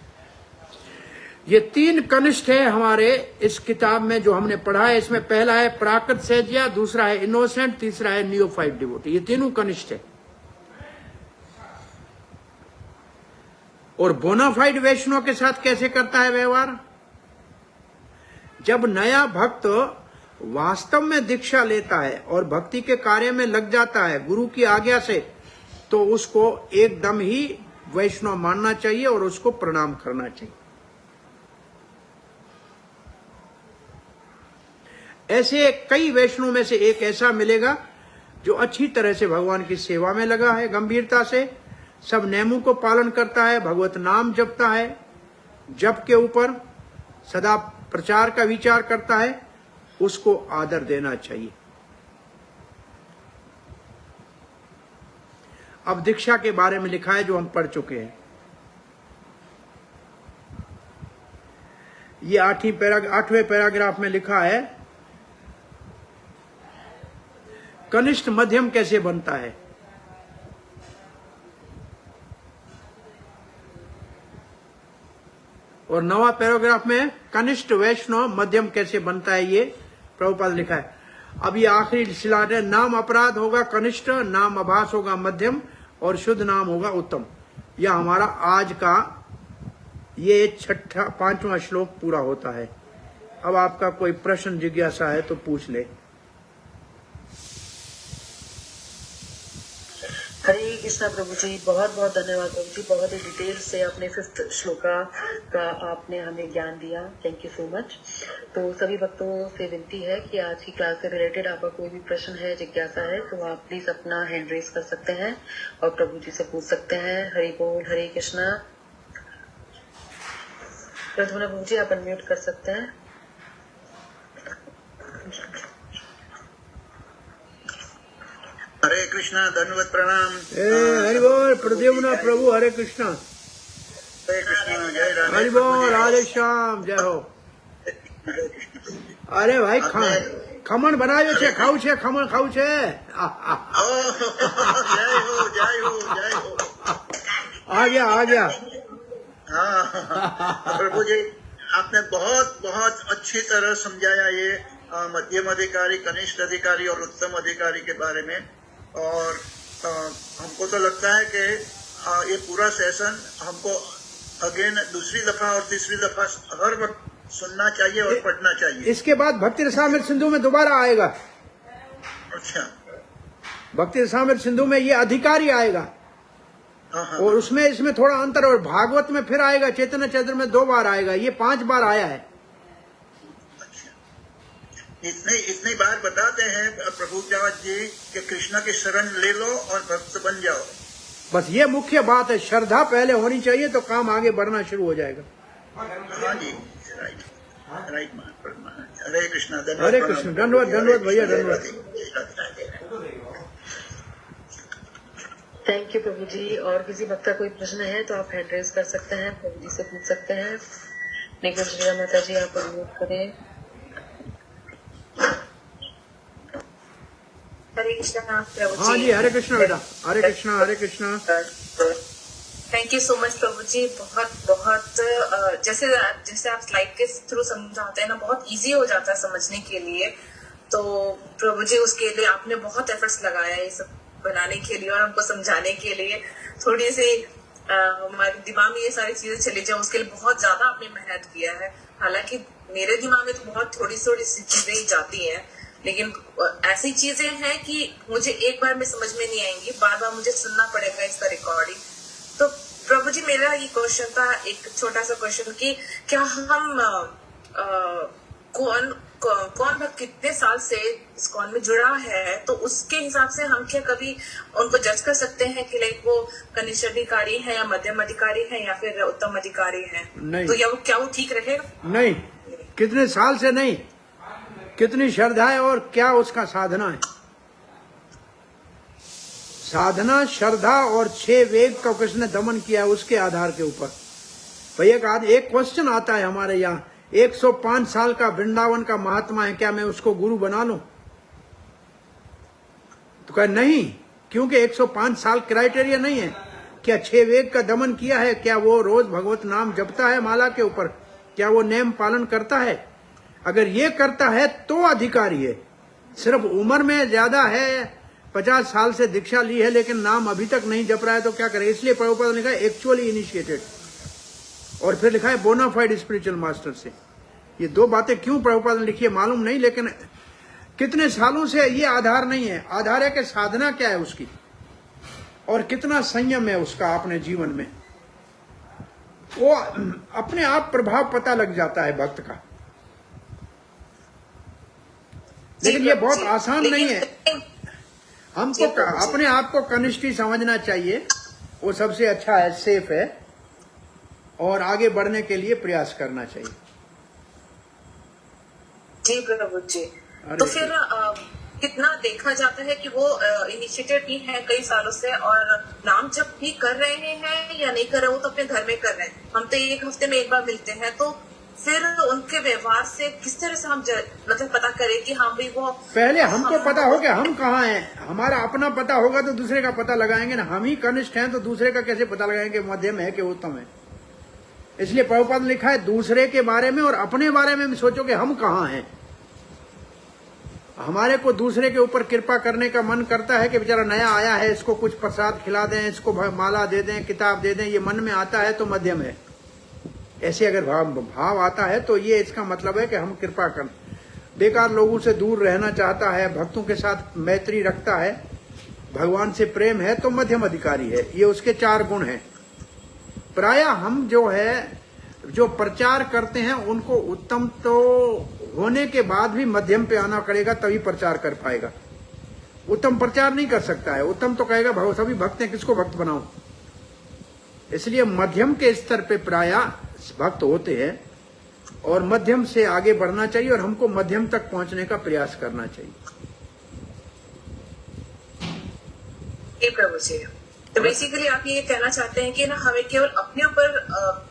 ये तीन कनिष्ठ है हमारे इस किताब में जो हमने पढ़ा है। इसमें पहला है प्राकृत सहजिया, दूसरा है इनोसेंट, तीसरा है नियोफाइट डिवोटी। ये तीनों कनिष्ठ है। और बोनाफाइड वैष्णव के साथ कैसे करता है व्यवहार? जब नया भक्त वास्तव में दीक्षा लेता है और भक्ति के कार्य में लग जाता है गुरु की आज्ञा से, तो उसको एकदम ही वैष्णव मानना चाहिए और उसको प्रणाम करना चाहिए। ऐसे कई वैष्णव में से एक ऐसा मिलेगा जो अच्छी तरह से भगवान की सेवा में लगा है, गंभीरता से सब नियमों को पालन करता है, भगवत नाम जपता है, जप के ऊपर सदा प्रचार का विचार करता है, उसको आदर देना चाहिए। अब दीक्षा के बारे में लिखा है जो हम पढ़ चुके हैं। ये 8वें पैराग्राफ में लिखा है कनिष्ठ मध्यम कैसे बनता है। और 9वां पैराग्राफ में कनिष्ठ वैष्णव मध्यम कैसे बनता है, ये प्रभुपाद लिखा है। अब ये आखिरी स्लाइड है। नाम अपराध होगा कनिष्ठ, नाम अभास होगा मध्यम, और शुद्ध नाम होगा उत्तम। यह हमारा आज का ये 5वां श्लोक पूरा होता है। अब आपका कोई प्रश्न जिज्ञासा है तो पूछ ले। हरे कृष्णा प्रभु जी, बहुत बहुत धन्यवाद प्रभु जी। बहुत ही डिटेल से अपने 5th श्लोका का आपने हमें ज्ञान दिया। Thank you so much. तो सभी भक्तों से विनती है कि आज की क्लास से रिलेटेड आपका कोई भी प्रश्न है, जिज्ञासा है, तो आप प्लीज अपना हैंड रेस कर सकते हैं और प्रभु जी से पूछ सकते हैं। हरि बोल, हरे कृष्णा। प्रभु जी आप अनम्यूट कर सकते हैं। हरे कृष्णा, धन्यवाद, प्रणाम। हरि बोल प्रद्युम्न प्रभु, हरे कृष्णा। हरे कृष्णा, जय राधे। हरि बोल, राधे श्याम, जय हो। अरे भाई खमण बनायो छे, खाऊ छे, खमण खाऊ छे। जय हो, जय हो, जय हो। आ गया। हाँ प्रभु जी, आपने बहुत बहुत अच्छी तरह समझाया ये मध्यम अधिकारी, कनिष्ठ अधिकारी और उत्तम अधिकारी के बारे में। और हमको तो लगता है कि ये पूरा सेशन हमको अगेन दूसरी दफा और तीसरी दफा हर वक्त सुनना चाहिए और पढ़ना चाहिए। इसके बाद भक्ति रसामृत सिंधु में दोबारा आएगा। अच्छा, भक्ति रसामृत सिंधु में ये अधिकारी आएगा। हाँ। और उसमें इसमें थोड़ा अंतर, और भागवत में फिर आएगा, चैतन्य चैत्र में 2 बार आएगा, ये 5 बार आया है। इतनी बार बताते हैं प्रभु जगन्नाथ जी कि कृष्ण की शरण ले लो और भक्त बन जाओ। बस ये मुख्य बात है, श्रद्धा पहले होनी चाहिए तो काम आगे बढ़ना शुरू हो जाएगा। हाँ जी, राइट। हरे कृष्णा, हरे कृष्ण। धन्यवाद भैया, धन्यवाद। थैंक यू प्रभु जी। और किसी भक्त का कोई प्रश्न है तो आप हैंड रेज कर सकते हैं, प्रभु जी से पूछ सकते हैं। निखिल श्री माता जी आप अनम्यूट करें। हरे कृष्णा प्रभु जी। हाँ जी, हरे कृष्णा बेटा, Hare Krishna, Hare Krishna. Thank you so much प्रभु जी। बहुत बहुत जैसे आप स्लाइड के थ्रू समझाते हैं ना, बहुत इजी हो जाता है समझने के लिए। तो प्रभु जी उसके लिए आपने बहुत एफर्ट्स लगाया ये सब बनाने के लिए और हमको समझाने के लिए। थोड़ी सी हमारे दिमाग में ये सारी चीजें चली जाए उसके लिए बहुत ज्यादा आपने मेहनत किया है। हालांकि मेरे दिमाग में तो बहुत थोड़ी थोड़ी सी चीजें ही जाती हैं, लेकिन ऐसी चीजें हैं कि मुझे एक बार में समझ में नहीं आएंगी, बार बार मुझे सुनना पड़ेगा इसका रिकॉर्डिंग। तो प्रभु जी मेरा ये क्वेश्चन था, एक छोटा सा क्वेश्चन कि क्या हम कौन भक्त कितने साल से इस्कॉन में जुड़ा है तो उसके हिसाब से हम क्या कभी उनको जज कर सकते हैं कि लाइक वो कनिष्ठ अधिकारी है या मध्यम अधिकारी है या फिर उत्तम अधिकारी है? नहीं। तो या वो क्या वो ठीक रहेगा? नहीं, कितने साल से नहीं, कितनी श्रद्धा है और क्या उसका साधना है। साधना, श्रद्धा और 6 वेग का किसने दमन किया है उसके आधार के ऊपर। भाई एक क्वेश्चन आता है हमारे यहाँ, 105 साल का वृंदावन का महात्मा है, क्या मैं उसको गुरु बना लूं? तो कहे नहीं, क्योंकि 105 साल क्राइटेरिया नहीं है। क्या 6 वेग का दमन किया है? क्या वो रोज भगवत नाम जपता है माला के ऊपर? क्या वो नियम पालन करता है? अगर ये करता है तो अधिकारी है। सिर्फ उम्र में ज्यादा है, 50 साल से दीक्षा ली है लेकिन नाम अभी तक नहीं जप रहा है तो क्या करे? इसलिए प्रभुपाद ने लिखा है एक्चुअली इनिशिएटेड, और फिर लिखा है बोनाफाइड स्पिरिचुअल मास्टर से। ये 2 बातें क्यों प्रभुपाद ने लिखी है मालूम नहीं, लेकिन कितने सालों से ये आधार नहीं है। आधार है कि साधना क्या है उसकी और कितना संयम है उसका अपने जीवन में। वो अपने आप प्रभाव पता लग जाता है भक्त का। लेकिन ये बहुत आसान नहीं है। हमको अपने आप को कनिष्ठ ही समझना चाहिए, वो सबसे अच्छा है, सेफ है, और आगे बढ़ने के लिए प्रयास करना चाहिए। जी प्रभु जी। तो फिर कितना देखा जाता है कि वो इनिशिएटेड भी है कई सालों से और नाम जब भी कर रहे हैं या नहीं कर रहे, वो तो अपने घर में कर रहे हैं। हम तो 1 हफ्ते में 1 बार मिलते हैं, तो फिर उनके व्यवहार से किस तरह से हम मतलब पता करें कि हाँ भाई वो पहले हमको पता हो कि हम कहाँ हैं। हमारा अपना पता होगा तो दूसरे का पता लगाएंगे ना। हम ही कनिष्ठ हैं तो दूसरे का कैसे पता लगाएंगे मध्यम है कि उत्तम है? इसलिए प्रभुपाद ने लिखा है दूसरे के बारे में और अपने बारे में भी सोचो कि हम कहाँ हैं। हमारे को दूसरे के ऊपर कृपा करने का मन करता है कि बेचारा नया आया है, इसको कुछ प्रसाद खिला दें, इसको माला दे दें, किताब दे दें, ये मन में आता है तो मध्यम है। ऐसे अगर भाव आता है तो ये इसका मतलब है कि हम कृपा कर, बेकार लोगों से दूर रहना चाहता है, भक्तों के साथ मैत्री रखता है, भगवान से प्रेम है तो मध्यम अधिकारी है। ये उसके 4 गुण हैं। प्राय हम जो प्रचार करते हैं उनको उत्तम तो होने के बाद भी मध्यम पे आना पड़ेगा, तभी प्रचार कर पाएगा। उत्तम प्रचार नहीं कर सकता है। उत्तम तो कहेगा सभी भक्त हैं, किसको भक्त बनाऊं? इसलिए मध्यम के स्तर पे प्राय भक्त होते हैं और मध्यम से आगे बढ़ना चाहिए और हमको मध्यम तक पहुंचने का प्रयास करना चाहिए। प्रभु जी, तो बेसिकली आप ये कहना चाहते हैं कि ना हमें केवल अपने ऊपर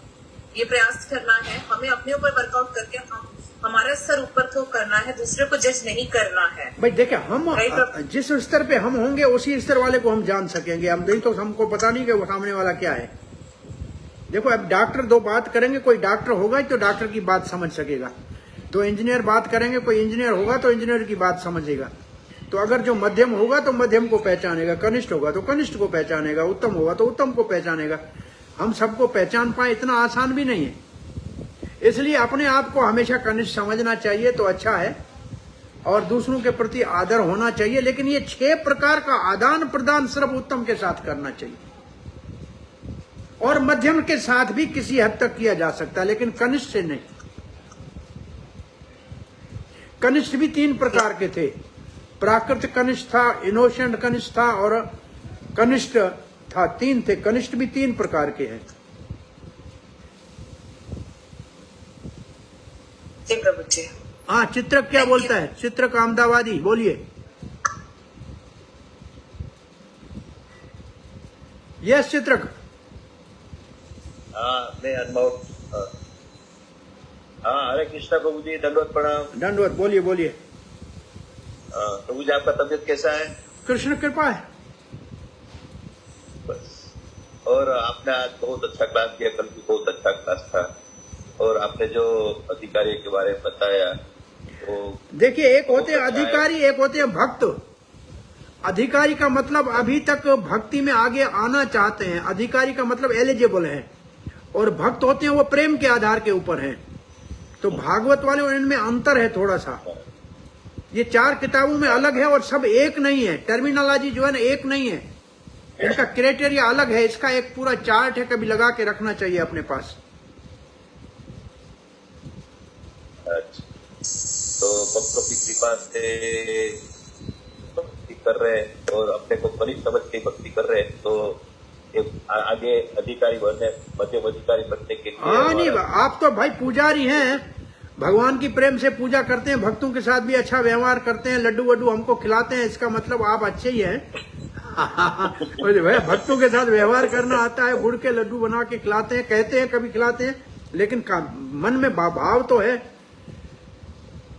ये प्रयास करना है, हमें अपने ऊपर वर्कआउट करके हमारा स्तर ऊपर तो करना है, दूसरे को जज नहीं करना है। भाई देखिए, हम जिस स्तर पे हम होंगे उसी स्तर वाले को हम जान सकेंगे। हम नहीं तो हमको पता नहीं कि वो सामने वाला क्या है। देखो, अब डॉक्टर 2 बात करेंगे, कोई डॉक्टर होगा तो डॉक्टर की बात समझ सकेगा, 2 इंजीनियर बात करेंगे, कोई इंजीनियर होगा तो इंजीनियर की बात समझेगा। तो अगर जो मध्यम होगा तो मध्यम को पहचानेगा, कनिष्ठ होगा तो कनिष्ठ को पहचानेगा, उत्तम होगा तो उत्तम को पहचानेगा। हम सबको पहचान पाए इतना आसान भी नहीं है। इसलिए अपने आप को हमेशा कनिष्ठ समझना चाहिए तो अच्छा है, और दूसरों के प्रति आदर होना चाहिए। लेकिन ये 6 प्रकार का आदान प्रदान सिर्फ उत्तम के साथ करना चाहिए, और मध्यम के साथ भी किसी हद तक किया जा सकता है, लेकिन कनिष्ठ से नहीं। कनिष्ठ भी 3 प्रकार के थे। प्राकृत कनिष्ठ था, इनोसेंट कनिष्ठ था और कनिष्ठ था। 3 थे। कनिष्ठ भी 3 प्रकार के हैं। प्रभु जी। हाँ, चित्रक क्या बोलता है? चित्रक अहमदाबादी, बोलिए। यस चित्रक। नहीं अनुभव। हाँ, हरे कृष्णा प्रभु जी, दंडवत प्रणाम। दंडवत, बोलिए बोलिए। प्रभु जी, आपका तबीयत कैसा है? कृष्ण कृपा है बस। और आपने आज बहुत अच्छा क्लास किया, कल भी बहुत अच्छा क्लास था, और आपने जो अधिकारी के बारे में बताया तो देखिए, एक होते हैं अधिकारी, एक होते हैं भक्त। अधिकारी का मतलब अभी तक भक्ति में आगे आना चाहते हैं, अधिकारी का मतलब एलिजिबल है, और भक्त होते हैं वो प्रेम के आधार के ऊपर हैं। तो भागवत वाले और इनमें अंतर है थोड़ा सा। ये 4 किताबों में अलग है और सब एक नहीं है। टर्मिनोलॉजी जो है ना एक नहीं है, इनका क्राइटेरिया अलग है। इसका एक पूरा चार्ट है, कभी लगा के रखना चाहिए अपने पास। अच्छा, तो भक्तों की कृपा से भक्ति कर रहे हैं और अपने को कनिष्ठ समझ के भक्ति कर रहे हैं, तो आगे अधिकारी बनने, मध्यम अधिकारी बनने के लिए हाँ नहीं, आप तो भाई पुजारी हैं, भगवान की प्रेम से पूजा करते हैं, भक्तों के साथ भी अच्छा व्यवहार करते हैं, लड्डू वड्डू हमको खिलाते हैं, इसका मतलब आप अच्छे ही हैं। भाई भक्तों के साथ व्यवहार करना आता है, गुड़ के लड्डू बना के खिलाते हैं, कहते हैं कभी खिलाते हैं, लेकिन मन में भाव तो है।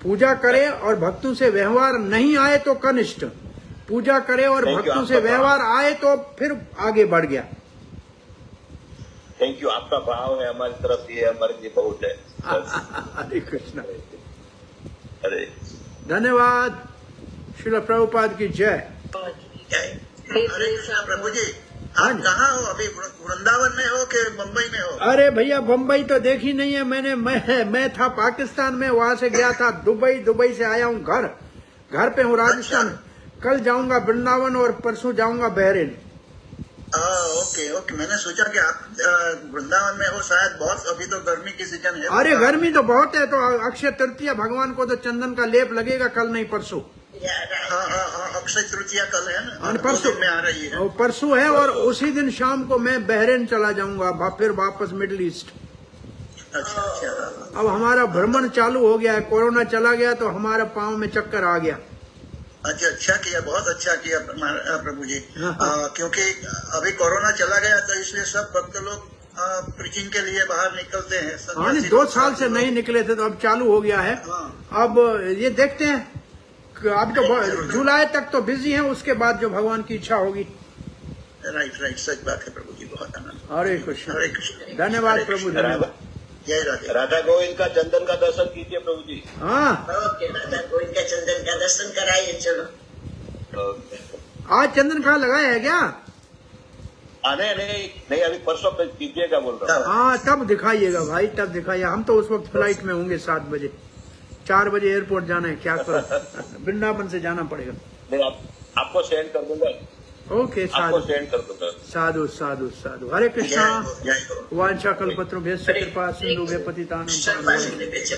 पूजा करे और भक्तों से व्यवहार नहीं आए तो कनिष्ठ, पूजा करे और भक्तों से व्यवहार आए तो फिर आगे बढ़ गया। थैंक यू, आपका भाव है हमारी तरफ से, हमारे लिए बहुत है। हरे कृष्णा, अरे धन्यवाद। श्रील प्रभुपाद की जय। हरे कृष्णा प्रभु जी, आप कहाँ हो अभी? वृंदावन में हो कि मुंबई में हो? अरे भैया, बम्बई तो देखी नहीं है मैंने। मैं था पाकिस्तान में, वहां से गया था दुबई से आया हूँ घर पे हूँ राजस्थान। कल जाऊंगा वृंदावन और परसों जाऊंगा बहरीन। ओके, मैंने सोचा कि आप वृंदावन में हो शायद। बहुत अभी तो गर्मी की सीजन है। अरे गर्मी तो बहुत है, तो अक्षय तृतीया भगवान को तो चंदन का लेप लगेगा, कल नहीं परसों। हाँ, अक्षय तृतीया कल है ना, परसों में आ रही है। परसों है, और उसी दिन शाम को मैं बहरीन चला जाऊंगा, फिर वापस मिडिल ईस्ट। अच्छा। अब हमारा भ्रमण चालू हो गया है, कोरोना चला गया तो हमारा पाँव में चक्कर आ गया। अच्छा किया, बहुत अच्छा किया प्रभु जी। क्योंकि अभी कोरोना चला गया तो इसलिए सब भक्त लोग प्रीचिंग के लिए बाहर निकलते हैं। हाँ, 2 साल से नहीं निकले थे, तो अब चालू हो गया है। अब ये देखते हैं, अब तो जुलाई तक तो बिजी हैं, उसके बाद जो भगवान की इच्छा होगी। राइट, सच बात है प्रभु जी, बहुत आनंद। हरे कृष्ण, धन्यवाद प्रभु, धन्यवाद। जय राधे। राधा गोविंद का चंदन का दर्शन कीजिए प्रभु जी। हाँ, ओके, राधा गोविंद का चंदन का दर्शन कराइए। चलो, आज चंदन कहाँ लगाया है क्या? नहीं, अभी परसों पे कीजिएगा बोल रहा हूँ। हाँ, तब दिखाइएगा भाई, तब दिखाइए। हम तो उस वक्त फ्लाइट में होंगे 7 बजे, 4 बजे एयरपोर्ट जाना है। क्या करो, वृंदावन से जाना पड़ेगा। नहीं, आपको सेंड कर दूंगा। ओके, आपको सेंड कर दूंगा। साधु। हरे कृष्णा। वांछा कल्पतरुभ्यश्च कृपा सिंधुभ्यः पतितानां पावनेभ्यो।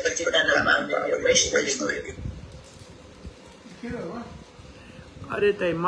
अरे तय